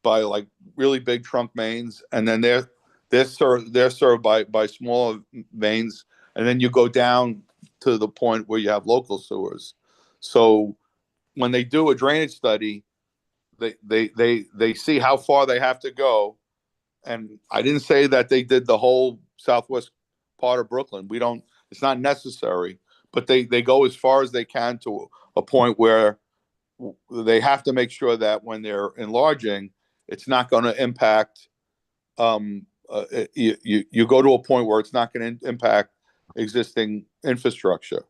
like really big trunk mains, and then they're served by smaller mains, and then you go down to the point where you have local sewers. So when they do a drainage study, they see how far they have to go. And I didn't say that they did the whole southwest part of Brooklyn. It's not necessary, but they go as far as they can to a point where they have to make sure that when they're enlarging, it's not going to impact. You go to a point where it's not going to impact existing infrastructure.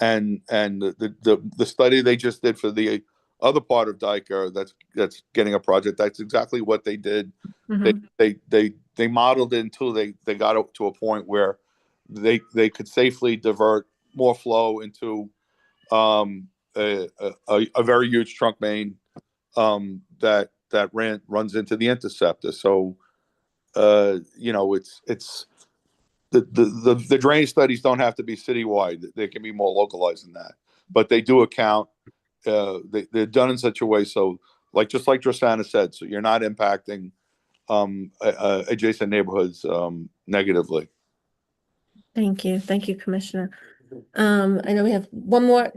And the study they just did for the other part of Dyker that's getting a project, that's exactly what they did. They modeled it until they got up to a point where they could safely divert more flow into a very huge trunk main that runs into the interceptor. So it's the drainage studies don't have to be citywide. They can be more localized than that, but they do account. They're done in such a way so, like just like Drasana said, so you're not impacting adjacent neighborhoods negatively. Thank you, Commissioner. I know we have one more,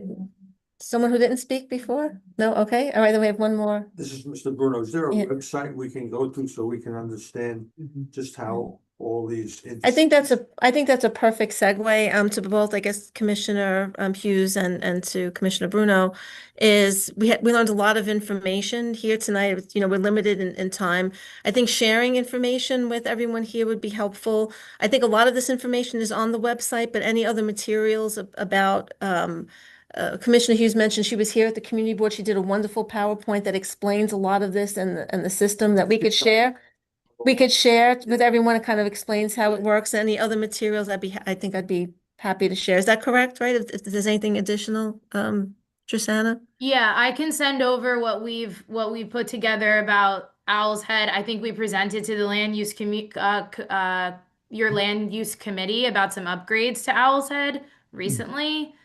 someone who didn't speak before? No, okay, all right, then we have one more. This is Mr. Bruno. Is there a Yeah. website we can go to so we can understand just how all these? I think that's a perfect segue to both, I guess, Commissioner Hughes and to Commissioner Bruno, is we learned a lot of information here tonight. You know, we're limited in time. I think sharing information with everyone here would be helpful. I think a lot of this information is on the website, but any other materials about Commissioner Hughes mentioned she was here at the community board. She did a wonderful PowerPoint that explains a lot of this and the system that we could share. We could share it with everyone. It kind of explains how it works. Any other materials, I think I'd be happy to share. Is that correct, right? If there's anything additional, Trisana? Yeah, I can send over what we've put together about Owl's Head. I think we presented to the your land use committee about some upgrades to Owl's Head recently.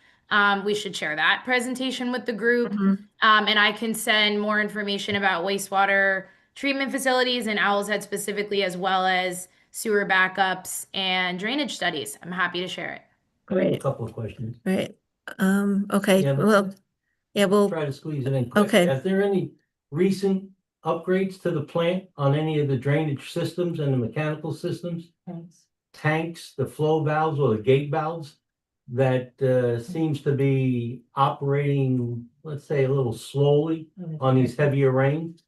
We should share that presentation with the group. And I can send more information about wastewater treatment facilities and Owl's Head specifically, as well as sewer backups and drainage studies. I'm happy to share it. I have a Great. couple of questions. Right. Okay, Yeah, well, yeah, we'll, Try to squeeze it in quick. Okay. Is there any recent upgrades to the plant on any of the drainage systems and the mechanical systems? Tanks, the flow valves or the gate valves that seems to be operating, let's say, a little slowly on these heavier rains?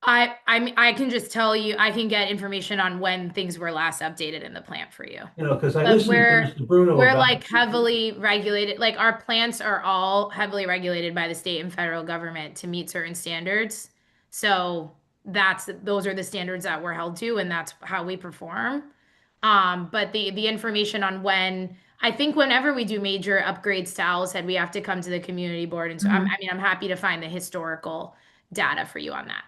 I can just tell you, I can get information on when things were last updated in the plant for you. You know, because I But listened to Mr. Bruno we're about. like heavily regulated, like our plants are all heavily regulated by the state and federal government to meet certain standards. So those are the standards that we're held to, and that's how we perform. But the information on when, I think whenever we do major upgrades to Owl's Head, we have to come to the community board. And so I mean, I'm happy to find the historical data for you on that.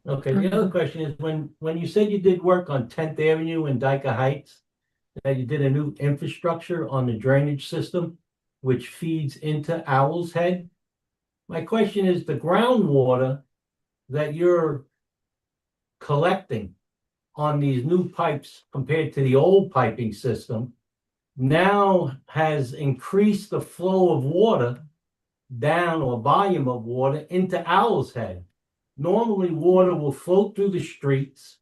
Okay, the other question is, when you said you did work on 10th Avenue and Dyker Heights, that you did a new infrastructure on the drainage system, which feeds into Owl's Head. My question is, the groundwater that you're collecting on these new pipes compared to the old piping system now has increased the flow of water down, or volume of water into Owl's Head. Normally, water will float through the streets,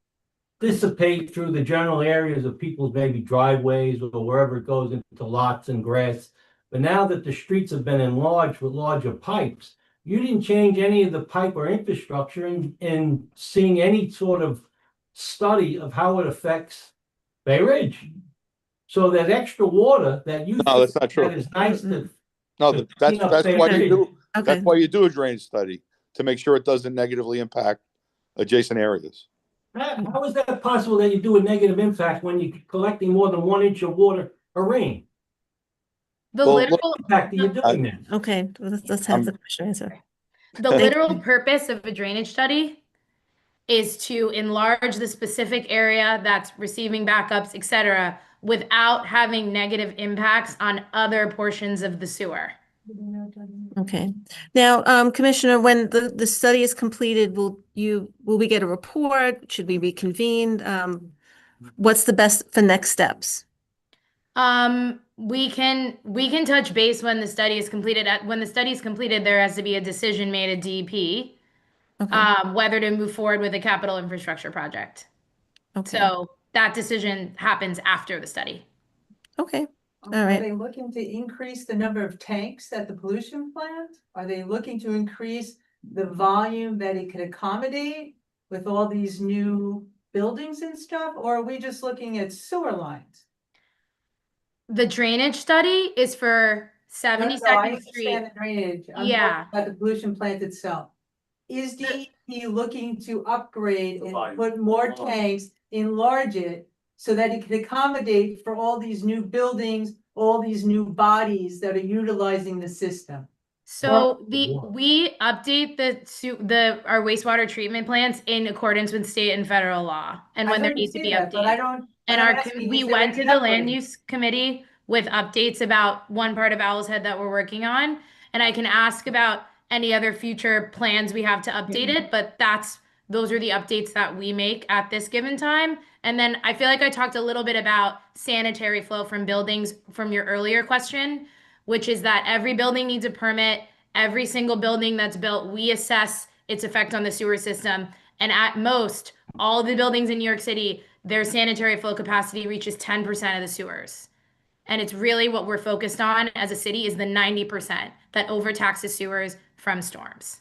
dissipate through the general areas of people's maybe driveways or wherever it goes into lots and grass. But now that the streets have been enlarged with larger pipes, you didn't change any of the pipe or infrastructure in seeing any sort of study of how it affects Bay Ridge. So that extra water that you No, that's not true. that is nice to. No, that's why you do. Okay. That's why you do a drainage study, to make sure it doesn't negatively impact adjacent areas. How is that possible that you do a negative impact when you're collecting more than 1 inch of water a rain? The Well, literal Impact that you're doing that? okay, let's have the Commissioner answer. the literal purpose of a drainage study is to enlarge the specific area that's receiving backups, et cetera, without having negative impacts on other portions of the sewer. Okay. Now, Commissioner, when the study is completed, will we get a report? Should we reconvene? What's the best for next steps? We can touch base when the study is completed. When the study is completed, there has to be a decision made at DEP, Okay. whether to move forward with a capital infrastructure project. Okay. So that decision happens after the study. Okay. All Are right. they looking to increase the number of tanks at the pollution plant? Are they looking to increase the volume that it could accommodate with all these new buildings and stuff? Or are we just looking at sewer lines? The drainage study is for No, I 72nd Street. understand the drainage. I'm Yeah. talking about the pollution plant itself. Is DEP looking to upgrade and put more tanks, enlarge it so that it can accommodate for all these new buildings, all these new bodies that are utilizing the system? So we update our wastewater treatment plants in accordance with state and federal law, and when there needs to be updated. But I don't And What I'm asking, we is there went to any the land upgrade? use committee with updates about one part of Owl's Head that we're working on. And I can ask about any other future plans we have to update it, but those are the updates that we make at this given time. And then I feel like I talked a little bit about sanitary flow from buildings from your earlier question, which is that every building needs a permit. Every single building that's built, we assess its effect on the sewer system. And at most, all of the buildings in New York City, their sanitary flow capacity reaches 10% of the sewers. And it's really what we're focused on as a city is the 90% that overtaxes sewers from storms.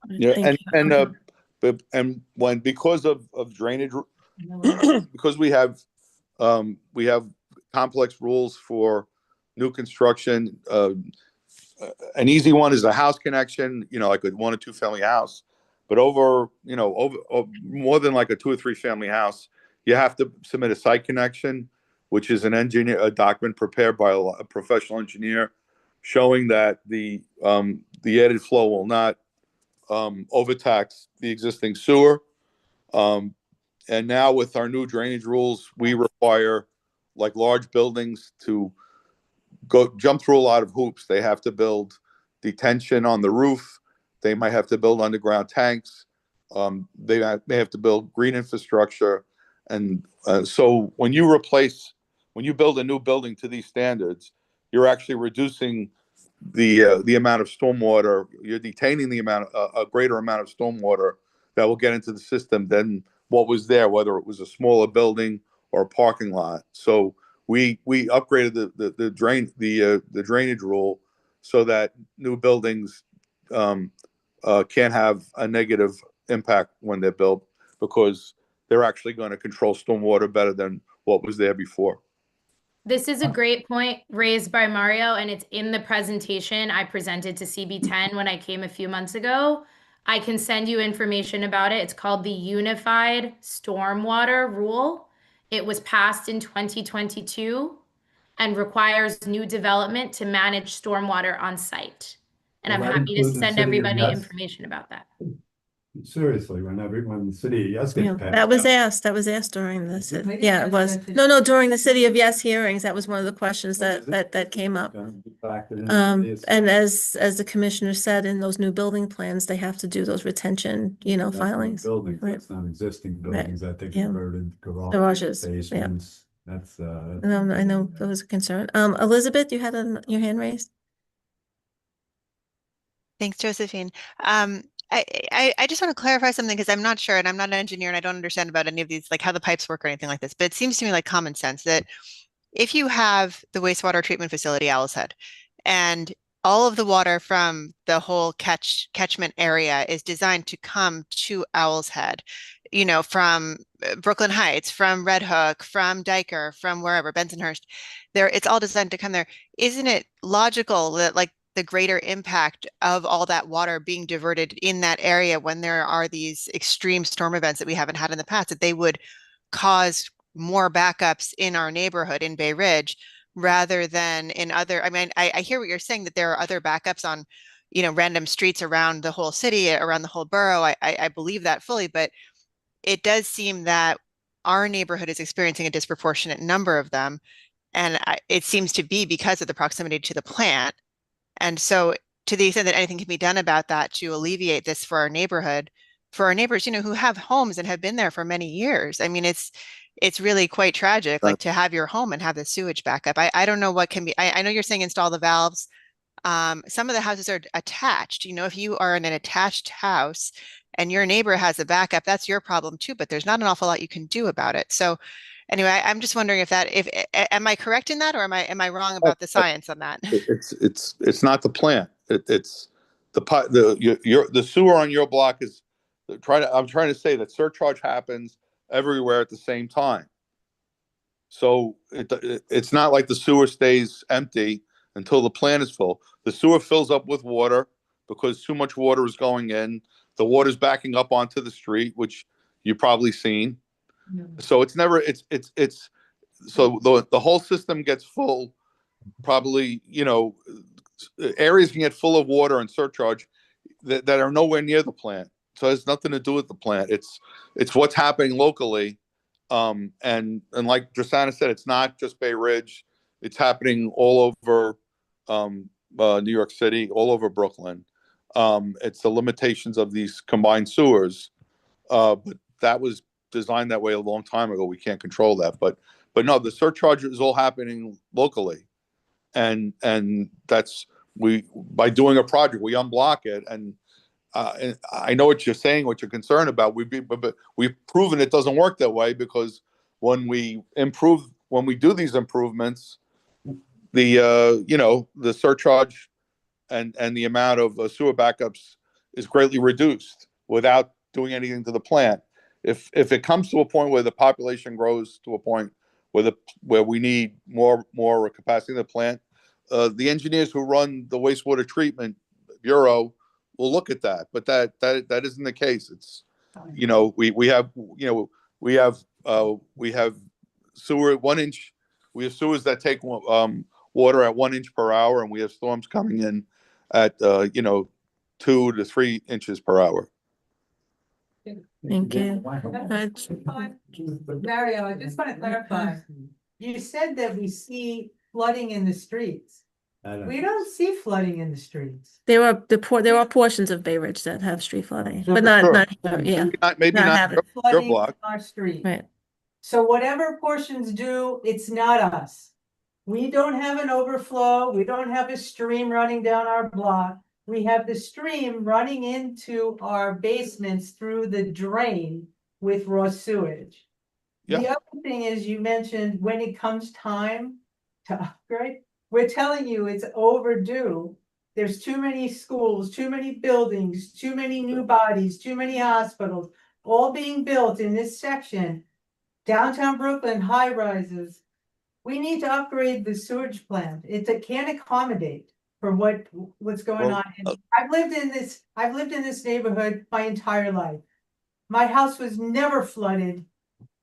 Yeah, Thank you. and when because of drainage, because we have complex rules for new construction. An easy one is a house connection, like a 1 or 2 family house. But over more than like a 2 or 3 family house, you have to submit a site connection, which is a document prepared by a professional engineer showing that the added flow will not overtax the existing sewer. And now with our new drainage rules, we require like large buildings to jump through a lot of hoops. They have to build detention on the roof. They might have to build underground tanks. They may have to build green infrastructure. And so when you build a new building to these standards, you're actually reducing the amount of stormwater. You're detaining a greater amount of stormwater that will get into the system than what was there, whether it was a smaller building or a parking lot. So we upgraded the drainage rule so that new buildings can't have a negative impact when they're built, because they're actually going to control stormwater better than what was there before. This is a great point raised by Mario, and it's in the presentation I presented to CB10 when I came a few months ago. I can send you information about it. It's called the Unified Stormwater Rule. It was passed in 2022 and requires new development to manage stormwater on site. And Will I'm that happy to include the send city of everybody Yes? information about that. Seriously, when the city of Yes Yeah, gets passed. that was asked during the, Maybe yeah, it was. presented- No, during the City of Yes hearings, that was one of the questions that came up. And as the commissioner said, in those new building plans, they have to do those retention, filings. Buildings, Right. that's not existing buildings that they Yeah. converted Garages, yeah. basements. That's I know that was a concern. Elizabeth, you had your hand raised? Thanks, Josephine. I just want to clarify something because I'm not sure, and I'm not an engineer, and I don't understand about any of these, like how the pipes work or anything like this. But it seems to me like common sense that if you have the wastewater treatment facility, Owl's Head, and all of the water from the whole catchment area is designed to come to Owl's Head, from Brooklyn Heights, from Red Hook, from Diker, from wherever, Bensonhurst, it's all designed to come there. Isn't it logical that like the greater impact of all that water being diverted in that area when there are these extreme storm events that we haven't had in the past, that they would cause more backups in our neighborhood in Bay Ridge rather than in other, I hear what you're saying, that there are other backups on, random streets around the whole city, around the whole borough. I believe that fully, but it does seem that our neighborhood is experiencing a disproportionate number of them. And it seems to be because of the proximity to the plant. And so to the extent that anything can be done about that to alleviate this for our neighborhood, for our neighbors, who have homes and have been there for many years. I mean, it's really quite tragic, like to have your home and have the sewage backup. I don't know what can be, I know you're saying install the valves. Some of the houses are attached. If you are in an attached house and your neighbor has a backup, that's your problem too, but there's not an awful lot you can do about it. So anyway, I'm just wondering if am I correct in that, or am I wrong about the science on that? It's not the plant. It's the sewer on your block is I'm trying to say that surcharge happens everywhere at the same time. So it's not like the sewer stays empty until the plant is full. The sewer fills up with water because too much water is going in. The water's backing up onto the street, which you've probably seen. Yeah. So it's never so the whole system gets full. Probably, areas can get full of water and surcharge that are nowhere near the plant. So it has nothing to do with the plant. It's what's happening locally And like Drasana said, it's not just Bay Ridge, it's happening all over New York City, all over Brooklyn. It's the limitations of these combined sewers, but that was designed that way a long time ago. We can't control that, but no, the surcharge is all happening locally, and that's by doing a project we unblock it. And I know what you're saying, what you're concerned about. But we've proven it doesn't work that way, because when we do these improvements, the surcharge and the amount of sewer backups is greatly reduced without doing anything to the plant. If it comes to a point where the population grows to a point where we need more capacity in the plant, the engineers who run the wastewater treatment bureau will look at that. But that isn't the case. It's we have sewer at 1 inch. We have sewers that take water at 1 inch per hour, and we have storms coming in at 2 to 3 inches per hour. Thank you. Mario, I just want to clarify. You said that we see flooding in the streets. We don't see flooding in the streets. There are portions of Bay Ridge that have street flooding, but Sure. not, yeah. Maybe not having your Flooding in block. our street. Right. So whatever portions do, it's not us. We don't have an overflow. We don't have a stream running down our block. We have the stream running into our basements through the drain with raw sewage. Yeah. The other thing is, you mentioned when it comes time to upgrade, we're telling you it's overdue. There's too many schools, too many buildings, too many new bodies, too many hospitals, all being built in this section. Downtown Brooklyn, high rises. We need to upgrade the sewage plant. It can't accommodate for what's going on. And I've lived in this neighborhood my entire life. My house was never flooded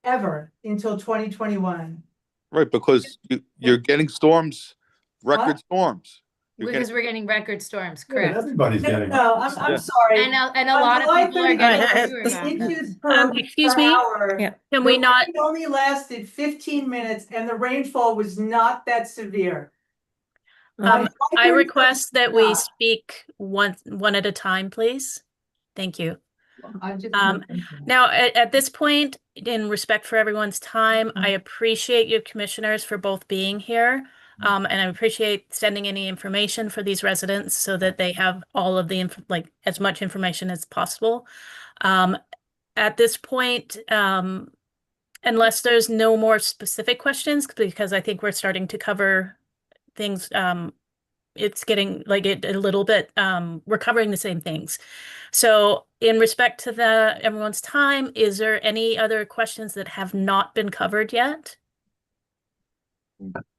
ever until 2021. Right, because you're getting storms, record storms. Because we're getting record storms, Yeah, correct? everybody's getting. No, I'm sorry. And a lot of people are getting sewer Inches backups. Excuse per me? hour. Yeah. The Can we not? rain only lasted 15 minutes and the rainfall was not that severe. I request that we not. speak one at a time, please. Thank you. I'm just Now, at this point, in respect for everyone's time, I appreciate you commissioners for both being here. And I appreciate sending any information for these residents so that they have all of the as much information as possible. At this point, unless there's no more specific questions, because I think we're starting to cover things, it's getting a little bit, we're covering the same things. So in respect to everyone's time, is there any other questions that have not been covered yet?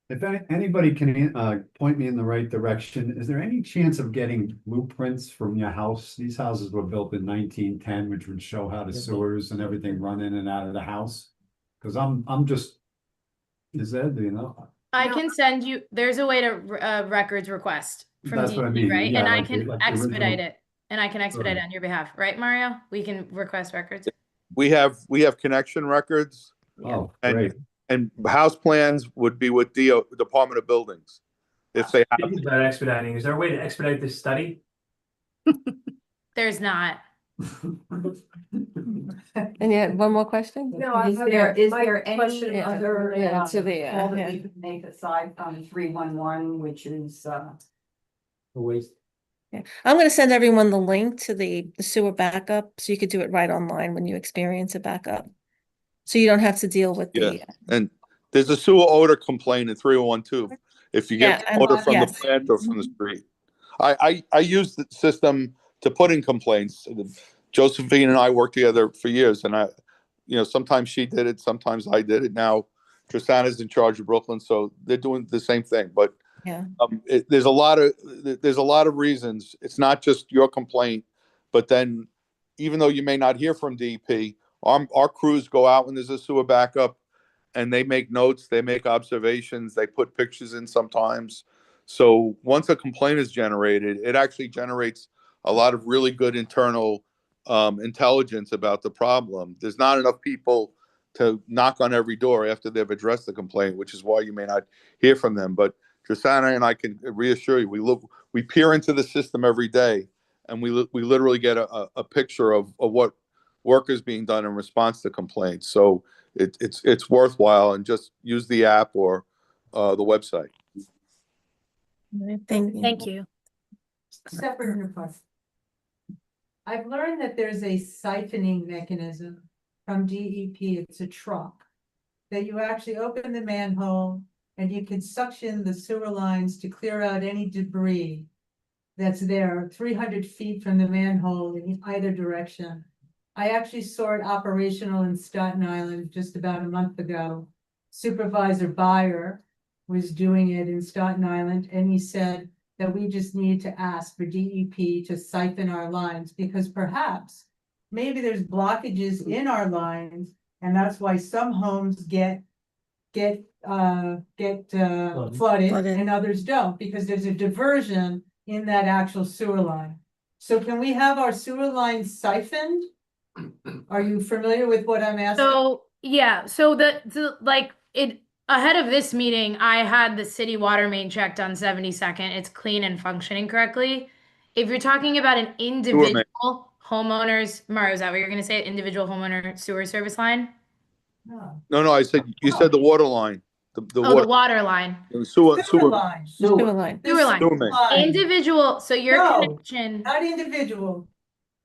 If anybody can point me in the right direction, is there any chance of getting blueprints from your house? These houses were built in 1910, which would show how the sewers and everything run in and out of the house. Because I'm just, do you know? I can send you, there's a way to records request from That's what I DEP, mean. right? Yeah, And I like can the expedite original- it. And I can expedite it on your behalf, right, Mario? We can request records. We have connection records, Oh, and great. and house plans would be with Department of Buildings. If they have, Speaking about expediting, is there a way to expedite this study? There's not. And yet, one more question? No, is there any other call that we could make aside from 311, which is Waste. Yeah. I'm going to send everyone the link to the sewer backup so you could do it right online when you experience a backup. So you don't have to deal with the. and there's a sewer odor complaint in 312. If you get odor from the plant or from the street, I use the system to put in complaints. Josephine and I worked together for years, and sometimes she did it, sometimes I did it. Now Tristana's in charge of Brooklyn, so they're doing the same thing. But there's a lot of reasons. It's not just your complaint, but then even though you may not hear from DEP, our crews go out when there's a sewer backup, and they make notes, they make observations, they put pictures in sometimes. So once a complaint is generated, it actually generates a lot of really good internal intelligence about the problem. There's not enough people to knock on every door after they've addressed the complaint, which is why you may not hear from them. But Tristana and I can reassure you, we peer into the system every day, and we literally get a picture of what work is being done in response to complaints. So it's worthwhile, and just use the app or the website. Thank you. Separate request. I've learned that there's a siphoning mechanism from DEP. It's a truck that you actually open the manhole and you can suction the sewer lines to clear out any debris that's there 300 feet from the manhole in either direction. I actually saw it operational in Staten Island just about a month ago. Supervisor Byer was doing it in Staten Island, and he said that we just need to ask for DEP to siphon our lines, because perhaps maybe there's blockages in our lines, and that's why some homes get flooded and others don't, because there's a diversion in that actual sewer line. So can we have our sewer lines siphoned? Are you familiar with what I'm asking? So yeah, so ahead of this meeting, I had the city water main checked on 72nd. It's clean and functioning correctly. If you're talking about an individual homeowner's, Mario, is that what you're going to say? Individual homeowner sewer service line? No, I said, you said the water line. The water line. Sewer line. Sewer line. Individual. So your connection. Not individual.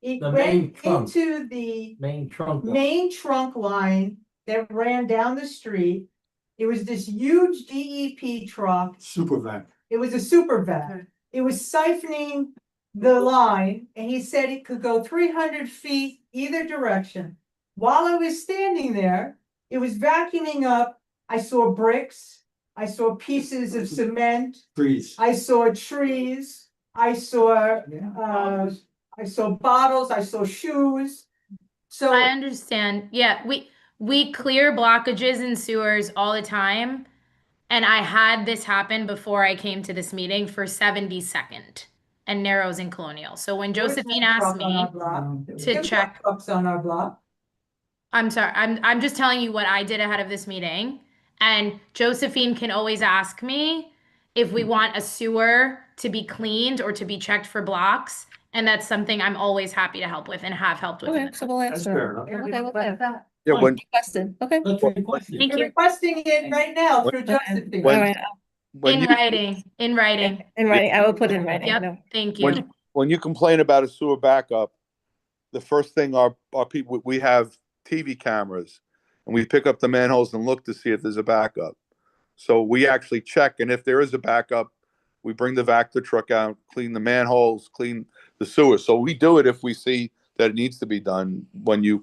It The went main trunk. into the Main trunk. main trunk line that ran down the street. It was this huge DEP truck. Super vac. It was a super vac. It was siphoning the line, and he said it could go 300 feet either direction. While I was standing there, it was vacuuming up. I saw bricks. I saw pieces of cement. Trees. I saw trees. I saw bottles. I saw shoes. So I understand. Yeah, we clear blockages in sewers all the time. And I had this happen before I came to this meeting for 72nd and Narrows and Colonial. So when Josephine asked me to check trucks on our block. I'm sorry, I'm just telling you what I did ahead of this meeting. And Josephine can always ask me if we want a sewer to be cleaned or to be checked for blocks. And that's something I'm always happy to help with and have helped with. Okay, so we'll That's fair enough. Yeah, when Question. Okay. Let's request it. Thank You're you. requesting it right now through Josephine. All right. when In you writing, in writing. In writing, I will put in writing. Yep, No. thank you. when you complain about a sewer backup, the first thing our people, we have TV cameras, and we pick up the manholes and look to see if there's a backup. So we actually check, and if there is a backup, we bring the vac truck out, clean the manholes, clean the sewer. So we do it if we see that it needs to be done when you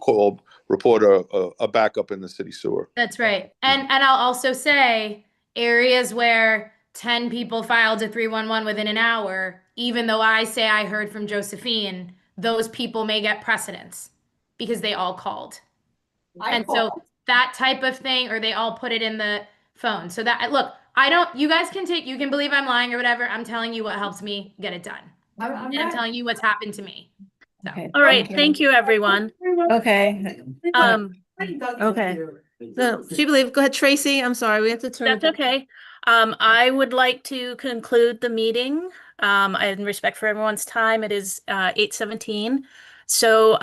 report a backup in the city sewer. That's right. And I'll also say areas where 10 people filed a 311 within an hour, even though I say I heard from Josephine, those people may get precedence because they all called. So that type of thing, or they all put it in the phone. So that, look, you guys can you can believe I'm lying or whatever. I'm telling you what helps me get it done. I'm telling you what's happened to me. So. Okay. All right. Thank you, everyone. Okay. Okay. So, she believe, go ahead, Tracy. I'm sorry, we have to turn. That's okay. I would like to conclude the meeting. In respect for everyone's time, it is 8:17. So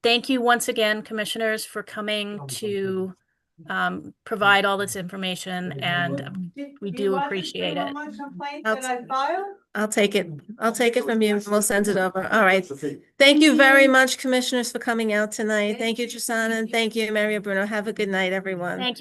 thank you once again, commissioners, for coming to provide all this information, and we do appreciate it. I'll take it. I'll take it from you. We'll send it over. All right. Thank you very much, commissioners, for coming out tonight. Thank you, Tristana, and thank you, Mario Bruno. Have a good night, everyone. Thank you.